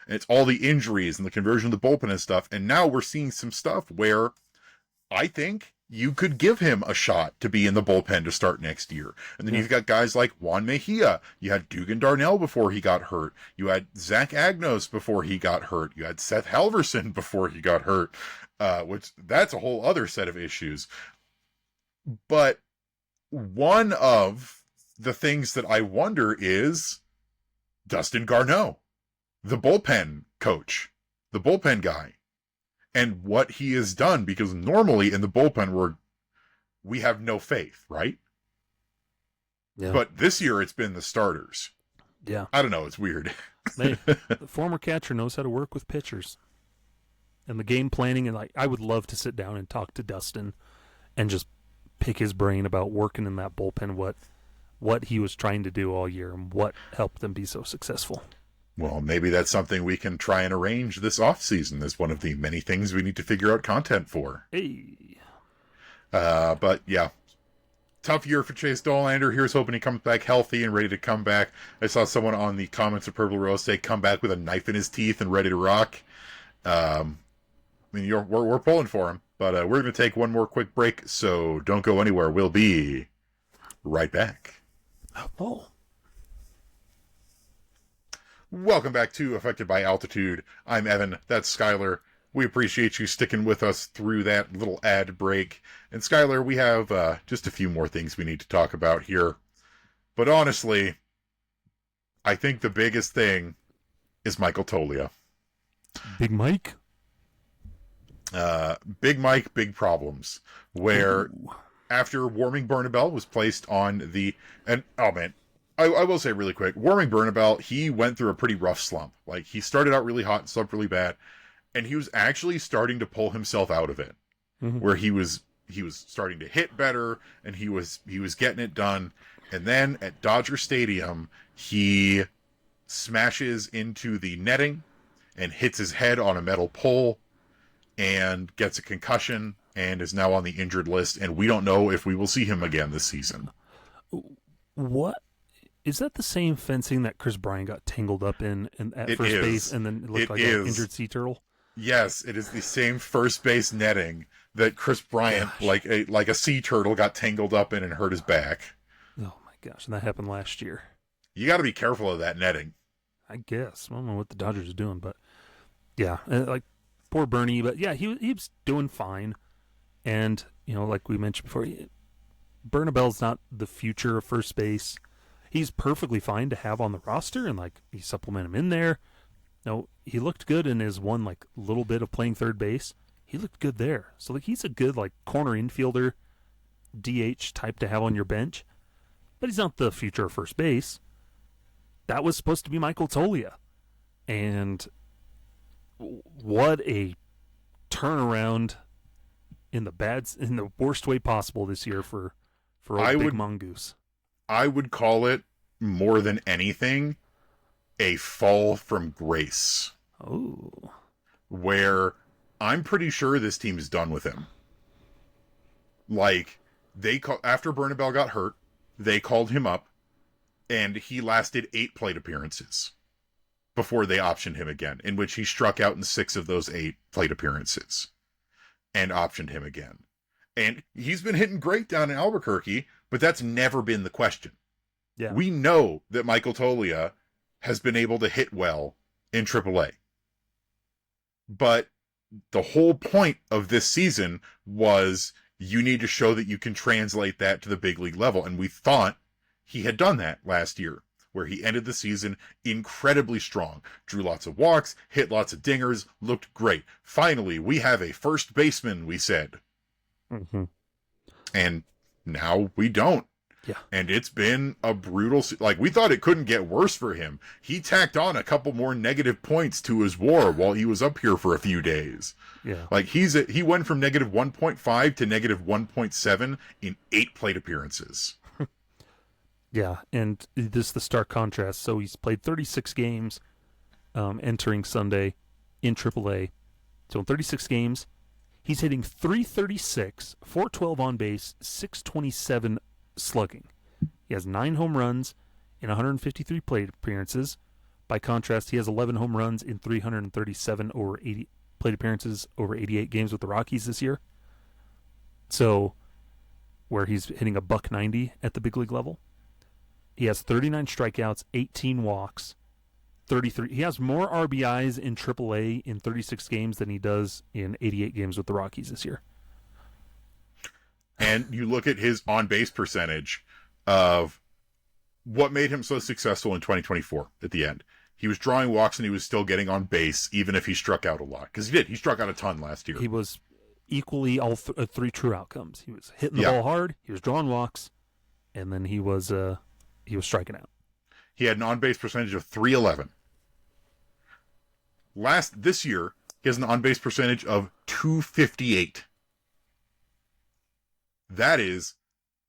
And it's all the injuries and the conversion of the bullpen and stuff. And now we're seeing some stuff where I think you could give him a shot to be in the bullpen to start next year. And then you've got guys like Juan Mejia. You had Dugan Darnell before he got hurt. You had Zach Agnos before he got hurt. You had Seth Halverson before he got hurt, which that's a whole other set of issues. But one of the things that I wonder is Dustin Garneau, the bullpen coach, the bullpen guy, and what he has done, because normally in the bullpen we have no faith, right? Yeah. But this year it's been the starters. Yeah. I don't know, it's weird. The former catcher knows how to work with pitchers. And the game planning, and I would love to sit down and talk to Dustin and just pick his brain about working in that bullpen, what he was trying to do all year and what helped them be so successful. Well, maybe that's something we can try and arrange this off season as one of the many things we need to figure out content for. Hey. But yeah, tough year for Chase Dollander. Here's hoping he comes back healthy and ready to come back. I saw someone on the comments of Purple Rose say come back with a knife in his teeth and ready to rock. We're pulling for him, but we're going to take one more quick break, so don't go anywhere. We'll be right back. Oh. Welcome back to Affected by Altitude. I'm Evan. That's Skyler. We appreciate you sticking with us through that little ad break. And Skyler, we have just a few more things we need to talk about here. But honestly, I think the biggest thing is Michael Toglia. Big Mike? Big Mike, big problems. Where after Warming Bernabel was placed on the... And, oh man, I will say really quick, Warming Bernabel, he went through a pretty rough slump. Like, he started out really hot and slumped really bad, and he was actually starting to pull himself out of it. where he was starting to hit better and he was getting it done. And then at Dodger Stadium, he smashes into the netting and hits his head on a metal pole and gets a concussion and is now on the injured list. And we don't know if we will see him again this season. What? Is that the same fencing that Chris Bryant got tangled up in at It first is. base and then it looked like is. an injured sea turtle? Yes, it is the same first base netting that Chris Bryant, like a sea turtle, got tangled up in and hurt his back. Oh my gosh, and that happened last year. You got to be careful of that netting. I guess. I don't know what the Dodgers are doing, but yeah, like poor Bernie. But yeah, he was doing fine. And, you know, like we mentioned before, Bernabel's not the future of first base. He's perfectly fine to have on the roster, and like you supplement him in there. No, he looked good in his one like little bit of playing third base. He looked good there. So like he's a good like corner infielder, DH type to have on your bench. But he's not the future of first base. That was supposed to be Michael Toglia. And what a turnaround in the worst way possible this year for old Big Mongoose. I would call it, more than anything, a fall from grace. Oh. Where I'm pretty sure this team is done with him. Like, after Bernabel got hurt, they called him up, and he lasted 8 plate appearances before they optioned him again, in which he struck out in 6 of those 8 plate appearances and optioned him again. And he's been hitting great down in Albuquerque, but that's never been the question. Yeah. We know that Michael Toglia has been able to hit well in AAA. But the whole point of this season was you need to show that you can translate that to the big league level. And we thought he had done that last year, where he ended the season incredibly strong. Drew lots of walks, hit lots of dingers, looked great. Finally, we have a first baseman, we said. Mm-hmm. And now we don't. Yeah. And it's been a brutal, like, we thought it couldn't get worse for him. He tacked on a couple more negative points to his WAR while he was up here for a few days. Yeah. Like, he went from negative 1.5 to negative 1.7 in 8 plate appearances. Yeah, and this is the stark contrast. So he's played 36 games entering Sunday in AAA. So in 36 games, he's hitting .336, .412 on base, .627 slugging. He has 9 home runs in 153 plate appearances. By contrast, he has 11 home runs in 337 over 80 plate appearances over 88 games with the Rockies this year. So, where he's hitting a .190 at the big league level. He has 39 strikeouts, 18 walks, 33. He has more RBIs in AAA in 36 games than he does in 88 games with the Rockies this year. And you look at his on-base percentage of what made him so successful in 2024 at the end. He was drawing walks and he was still getting on base, even if he struck out a lot. Because he did. He struck out a ton last year. He was equally all 3 true outcomes. He was hitting the ball hard, he was drawing walks, and then he was striking out. He had an on-base percentage of .311. This year, he has an on-base percentage of .258. That is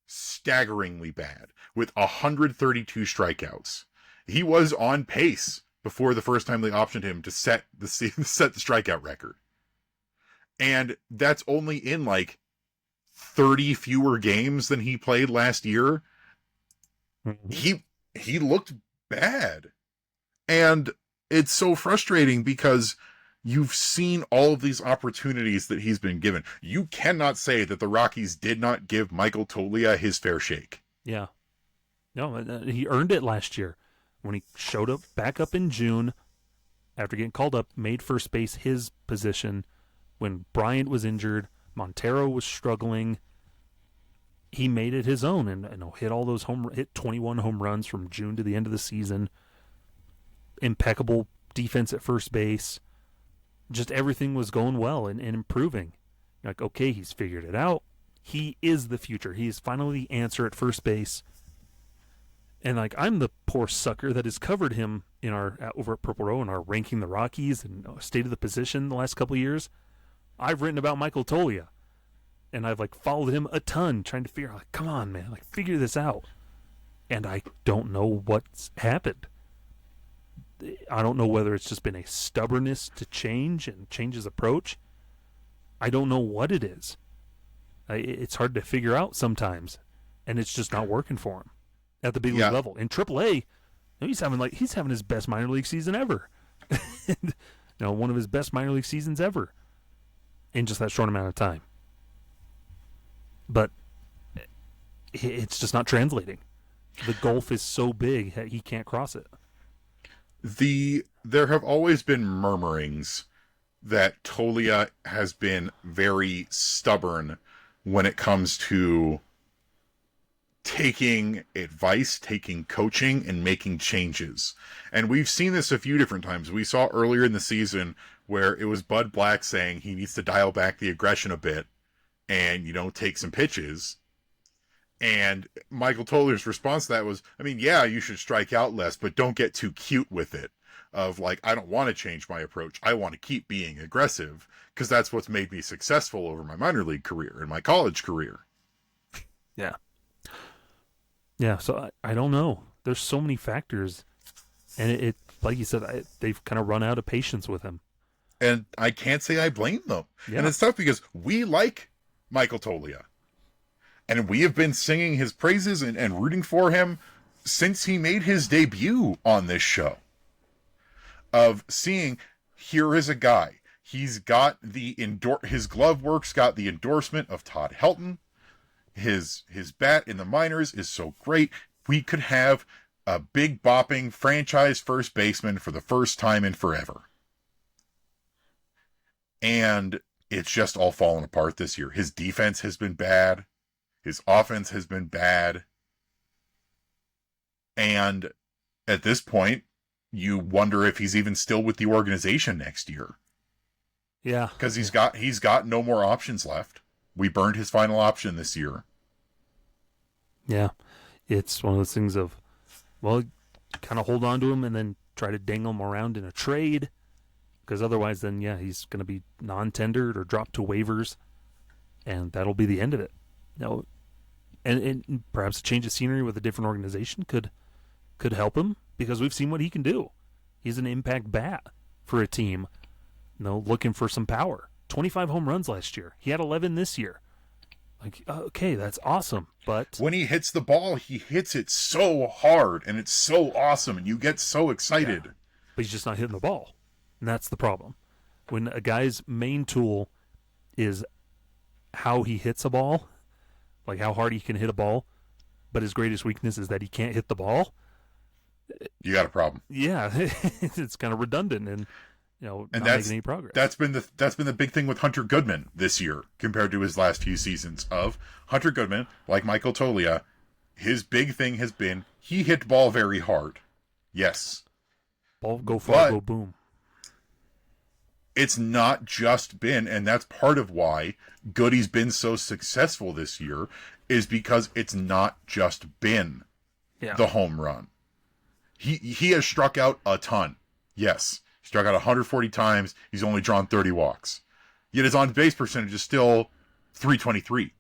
staggeringly bad, with 132 strikeouts. He was on pace before the first time they optioned him to set the strikeout record. And that's only in like 30 fewer games than he played last year. Mm-hmm. He looked bad. And it's so frustrating because you've seen all of these opportunities that he's been given. You cannot say that the Rockies did not give Michael Toglia his fair shake. Yeah. No, he earned it last year when he showed up back up in June after getting called up, made first base his position. When Bryant was injured, Montero was struggling. He made it his own and hit 21 home runs from June to the end of the season. Impeccable defense at first base. Just everything was going well and improving. Like, okay, he's figured it out. He is the future. He is finally the answer at first base. And like, I'm the poor sucker that has covered him in over at Purple Row in our ranking the Rockies and state of the position the last couple of years. I've written about Michael Toglia. and I've like followed him a ton, trying to figure out, like, come on, man, like figure this out. And I don't know what's happened. I don't know whether it's just been a stubbornness to change and change his approach. I don't know what it is. It's hard to figure out sometimes, and it's just not working for him at the big league level. In AAA, he's having his best minor league season ever. One of his best minor league seasons ever in just that short amount of time. But it's just not translating. The gulf is so big that he can't cross it. There have always been murmurings that Toglia has been very stubborn when it comes to taking advice, taking coaching, and making changes. And we've seen this a few different times. We saw earlier in the season where it was Bud Black saying he needs to dial back the aggression a bit and, take some pitches. And Michael Toglia's response to that was, you should strike out less, but don't get too cute with it. Of like, I don't want to change my approach. I want to keep being aggressive because that's what's made me successful over my minor league career and my college career. Yeah. Yeah, so I don't know. There's so many factors. And it like you said, they've kind of run out of patience with him. And I can't say I blame them. Yeah. And it's tough because we like Michael Toglia. And we have been singing his praises and rooting for him since he made his debut on this show. Of seeing, here is a guy. He's got his glove work's got the endorsement of Todd Helton. His bat in the minors is so great. We could have a big bopping franchise first baseman for the first time in forever. And it's just all fallen apart this year. His defense has been bad. His offense has been bad. And at this point, you wonder if he's even still with the organization next year. Yeah. Because he's got no more options left. We burned his final option this year. Yeah. It's one of those things of, well, kind of hold on to him and then try to dangle him around in a trade. Because otherwise then, he's going to be non-tendered or dropped to waivers. And that'll be the end of it. And perhaps a change of scenery with a different organization could help him, because we've seen what he can do. He's an impact bat for a team, looking for some power. 25 home runs last year. He had 11 this year. Like, okay, that's awesome. But when he hits the ball, he hits it so hard, and it's so awesome, and you get so excited. Yeah, but he's just not hitting the ball. And that's the problem. When a guy's main tool is how he hits a ball, like how hard he can hit a ball, but his greatest weakness is that he can't hit the ball, you got a problem. Yeah, it's kind of redundant and not making any progress. That's been the big thing with Hunter Goodman this year compared to his last few seasons. Of Hunter Goodman, like Michael Toglia, his big thing has been he hit ball very hard. Yes. Ball go far, go boom. It's not just been, and that's part of why Goody's been so successful this year, is because it's not just been the home run. He has struck out a ton. Yes. Struck out 140 times. He's only drawn 30 walks. Yet his on-base percentage is still .323.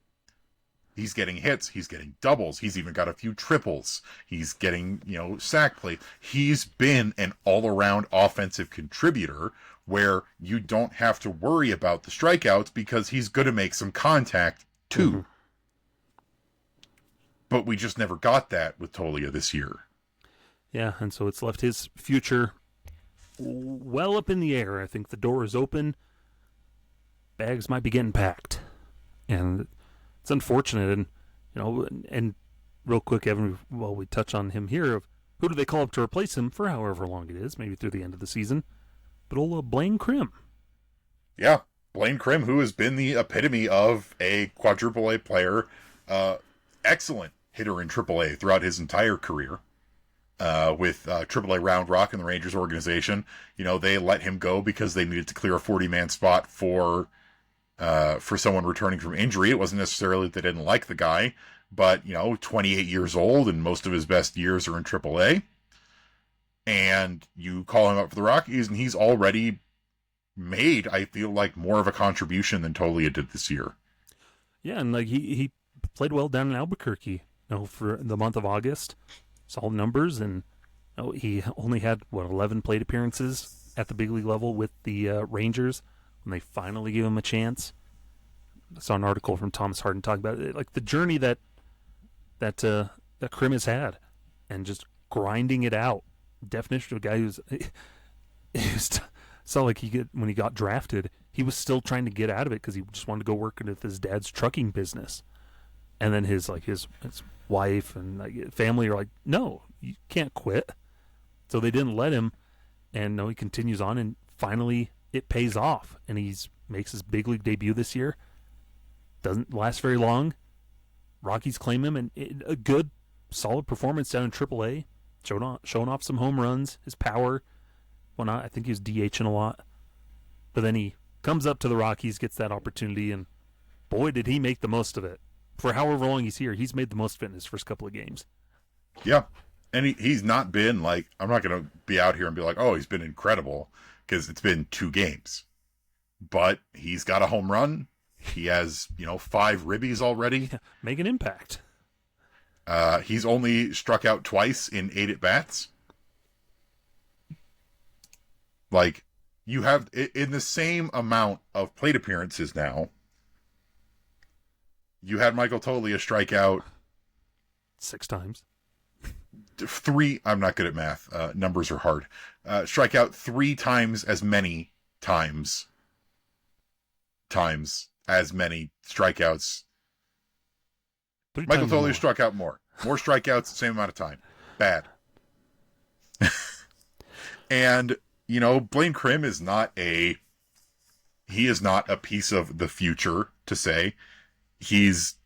He's getting hits. He's getting doubles. He's even got a few triples. He's getting, sack play. He's been an all-around offensive contributor where you don't have to worry about the strikeouts because he's going to make some contact too. Mm-hmm. But we just never got that with Toglia this year. Yeah, and so it's left his future well up in the air. I think the door is open. Bags might be getting packed. And it's unfortunate. And real quick, Evan, while we touch on him here, of who do they call up to replace him for however long it is, maybe through the end of the season? But old Blaine Crim. Yeah, Blaine Crim, who has been the epitome of a quadruple A player, excellent hitter in AAA throughout his entire career. With AAA Round Rock and the Rangers organization, they let him go because they needed to clear a 40-man spot for someone returning from injury. It wasn't necessarily that they didn't like the guy, but 28 years old and most of his best years are in AAA. And you call him up for the Rockies, and he's already made, I feel like, more of a contribution than Toglia did this year. Yeah, and like he played well down in Albuquerque, for the month of August. Solid numbers, and he only had 11 plate appearances at the big league level with the Rangers when they finally gave him a chance. I saw an article from Thomas Harden talking about it, like the journey that Krim has had, and just grinding it out. Definition of a guy who's saw like when he got drafted, he was still trying to get out of it because he just wanted to go work with his dad's trucking business, and then his wife and family are like, no, you can't quit. So they didn't let him, and no, he continues on, and finally it pays off, and makes his big league debut this year. Doesn't last very long. Rockies claim him, and a good, solid performance down in AAA, showing off some home runs, his power. Well, I think he was DHing a lot, but then he comes up to the Rockies, gets that opportunity, and boy, did he make the most of it. For however long he's here, he's made the most of it in his first couple of games. Yeah, and he's not been like, I'm not going to be out here and be like, oh, he's been incredible, because it's been 2 games. But he's got a home run. He has, 5 ribbies already. Yeah, make an impact. He's only struck out twice in 8 at-bats. Like, you have, in the same amount of plate appearances now, you had Michael Toglia strike out 6 times. 3, I'm not good at math. Numbers are hard. Strike out 3 times as many times as many strikeouts. Michael Toglia struck out more. More strikeouts, same amount of time. Bad. And, Blaine Krim is not a piece of the future to say. He's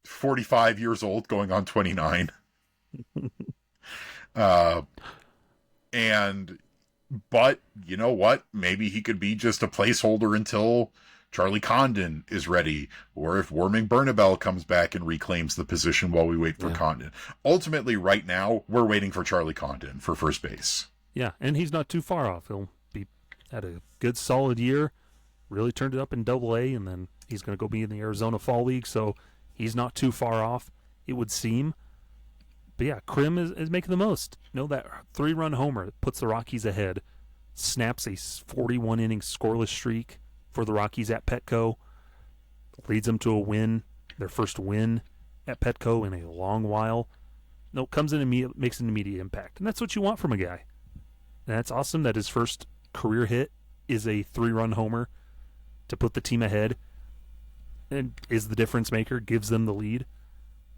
45 years old, going on 29. But you know what? Maybe he could be just a placeholder until Charlie Condon is ready, or if Warming Bernabel comes back and reclaims the position while we wait for Condon. Ultimately, right now, we're waiting for Charlie Condon for first base. Yeah, and he's not too far off. He'll be had a good, solid year, really turned it up in Double-A, and then he's going to go be in the Arizona Fall League, so he's not too far off, it would seem. But yeah, Krim is making the most. That 3-run homer puts the Rockies ahead, snaps a 41-inning scoreless streak for the Rockies at Petco, leads them to a win, their first win at Petco in a long while. Comes in and makes an immediate impact. And that's what you want from a guy. And that's awesome that his first career hit is a 3-run homer to put the team ahead and is the difference maker, gives them the lead.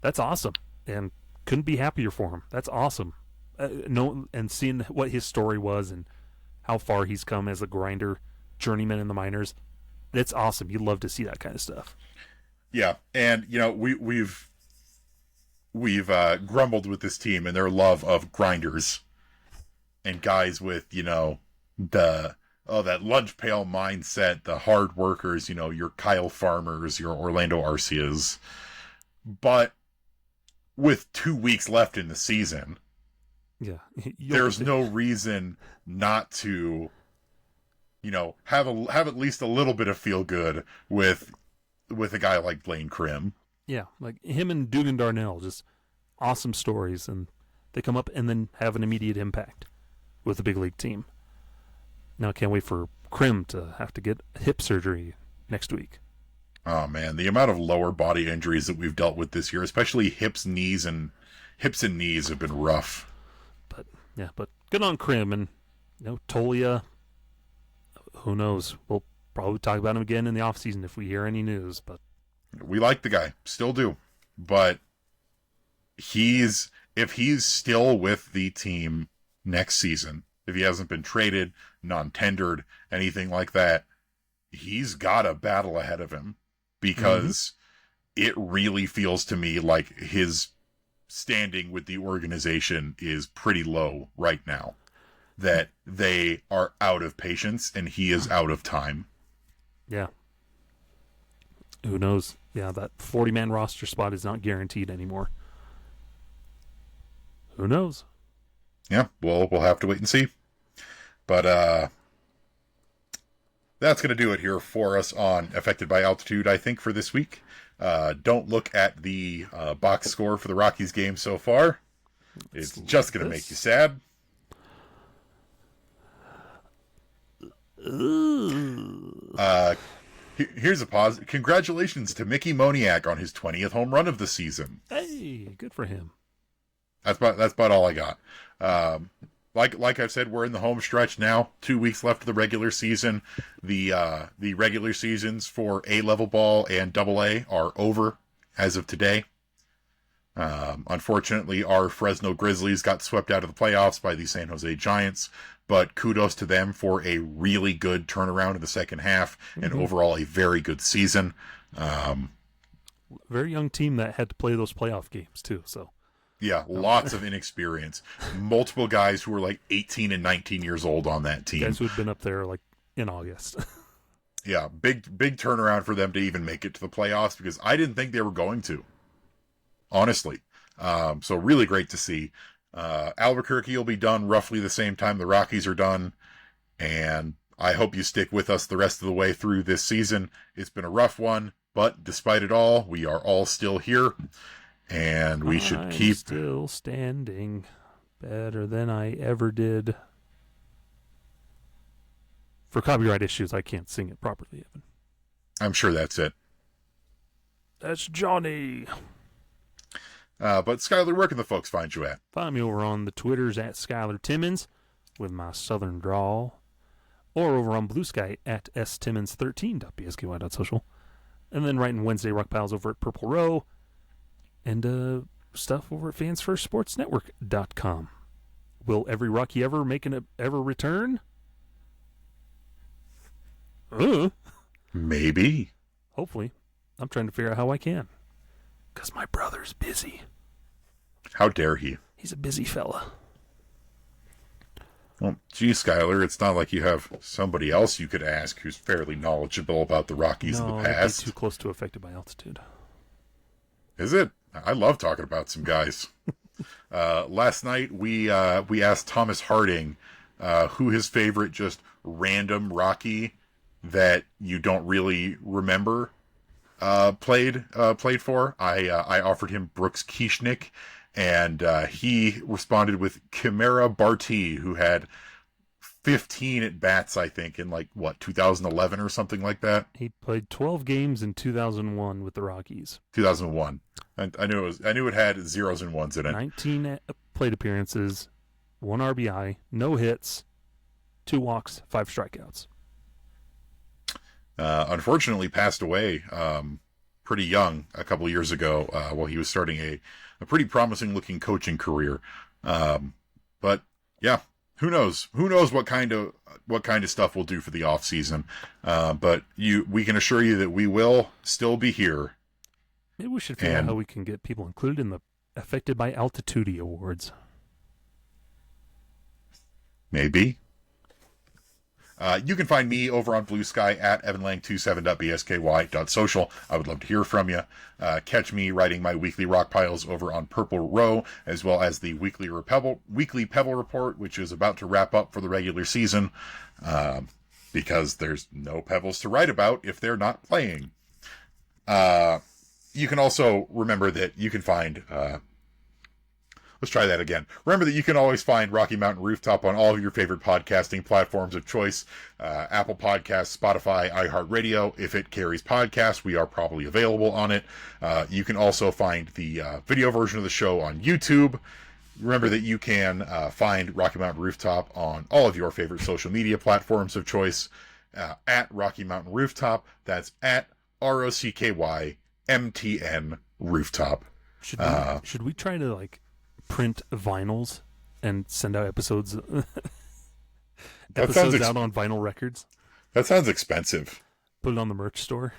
That's awesome. And couldn't be happier for him. That's awesome. And seeing what his story was and how far he's come as a grinder, journeyman in the minors, it's awesome. You'd love to see that kind of stuff. Yeah, and we've grumbled with this team and their love of grinders and guys with that lunch pail mindset, the hard workers, your Kyle Farmers, your Orlando Arcias. But with 2 weeks left in the season, there's no reason not to have at least a little bit of feel good with a guy like Blaine Krim. Yeah, like him and Dugan Darnell, just awesome stories, and they come up and then have an immediate impact with the big league team. Now I can't wait for Krim to have to get hip surgery next week. Oh man, the amount of lower body injuries that we've dealt with this year, especially hips and knees have been rough. But good on Krim, and Toglia, who knows? We'll probably talk about him again in the offseason if we hear any news. But we like the guy, still do. But if he's still with the team next season, if he hasn't been traded, non-tendered, anything like that, he's got a battle ahead of him, because it really feels to me like his standing with the organization is pretty low right now. That they are out of patience and he is out of time. Yeah. Who knows? Yeah, that 40-man roster spot is not guaranteed anymore. Who knows? Yeah, we'll have to wait and see. But that's going to do it here for us on Affected by Altitude, I think, for this week. Don't look at the box score for the Rockies game so far. It's just going to make you sad. Here's a pause. Congratulations to Mickey Moniak on his 20th home run of the season. Hey, good for him. That's about all I got. Like I've said, we're in the home stretch now. 2 weeks left of the regular season. The regular seasons for A-level ball and AA are over as of today. Unfortunately, our Fresno Grizzlies got swept out of the playoffs by the San Jose Giants, but kudos to them for a really good turnaround in the second half and overall a very good season. Very young team that had to play those playoff games too, so. Yeah, lots of inexperience. Multiple guys who were like 18 and 19 years old on that team. Guys who had been up there like in August. Yeah, big turnaround for them to even make it to the playoffs because I didn't think they were going to. Honestly. So really great to see. Albuquerque will be done roughly the same time the Rockies are done. And I hope you stick with us the rest of the way through this season. It's been a rough one, but despite it all, we are all still here. And we should keep still standing better than I ever did. For copyright issues, I can't sing it properly, Evan. I'm sure that's it. That's Johnny. But Skyler, where can the folks find you at? Find me over on the Twitters at Skyler Timmons with my southern drawl, or over on Blue Sky at stimmons13.bsky.social. And then writing Wednesday Rock Piles over at Purple Row. And stuff over at fansfirstsportsnetwork.com. Will every Rocky ever ever return? Maybe. Hopefully. I'm trying to figure out how I can. Because my brother's busy. How dare he? He's a busy fella. Well, gee, Skyler, it's not like you have somebody else you could ask who's fairly knowledgeable about the Rockies in the past. I'd be too close to affected by altitude. Is it? I love talking about some guys. Last night we asked Thomas Harding who his favorite just random Rocky that you don't really remember played for. I offered him Brooks Kieschnick, and he responded with Chimera Barty, who had 15 at bats, I think, in 2011 or something like that. He played 12 games in 2001 with the Rockies. 2001. I knew it had zeros and ones in it. 19 plate appearances, 1 RBI, no hits, 2 walks, 5 strikeouts. Unfortunately passed away pretty young a couple of years ago while he was starting a pretty promising looking coaching career. But yeah, who knows what kind of stuff we'll do for the off season. But we can assure you that we will still be here. Maybe we should figure out how we can get people included in the Affected by Altitude Awards. Maybe. You can find me over on Blue Sky at evanlang27.bsky.social. I would love to hear from you. Catch me writing my weekly rock piles over on Purple Row, as well as the weekly Pebble Report, which is about to wrap up for the regular season, because there's no Pebbles to write about if they're not playing. You can also remember that you can find... Let's try that again. Remember that you can always find Rocky Mountain Rooftop on all of your favorite podcasting platforms of choice. Apple Podcasts, Spotify, iHeartRadio. If it carries podcasts, we are probably available on it. You can also find the video version of the show on YouTube. Remember that you can find Rocky Mountain Rooftop on all of your favorite social media platforms of choice. At Rocky Mountain Rooftop. That's at ROCKYMTN Rooftop. Should we try to print vinyls and send out episodes out on vinyl records? That sounds expensive. Put it on the merch store.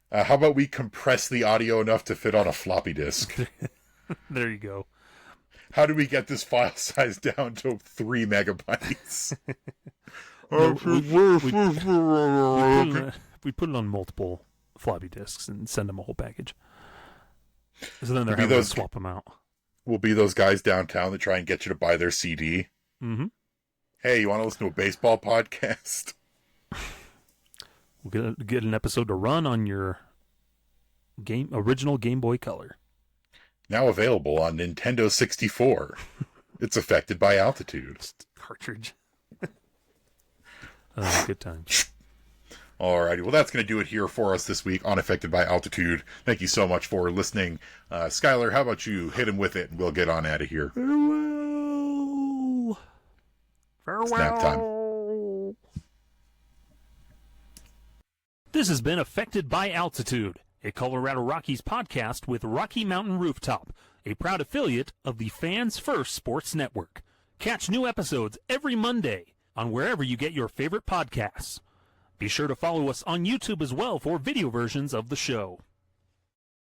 How about we compress the audio enough to fit on a floppy disk? There you go. How do we get this file size down to 3 megabytes? We put it on multiple floppy disks and send them a whole package. So then they're having to swap them out. Will be those guys downtown that try and get you to buy their CD. Mm-hmm. Hey, you want to listen to a baseball podcast? We'll get an episode to run on your original Game Boy Color. Now available on Nintendo 64. It's affected by altitude. Just cartridge. Good times. Alrighty, well, that's going to do it here for us this week on Affected by Altitude. Thank you so much for listening. Skyler, how about you hit him with it and we'll get on out of here. Farewell. Snap time. This has been Affected by Altitude, a Colorado Rockies podcast with Rocky Mountain Rooftop, a proud affiliate of the Fans First Sports Network. Catch new episodes every Monday on wherever you get your favorite podcasts. Be sure to follow us on YouTube as well for video versions of the show.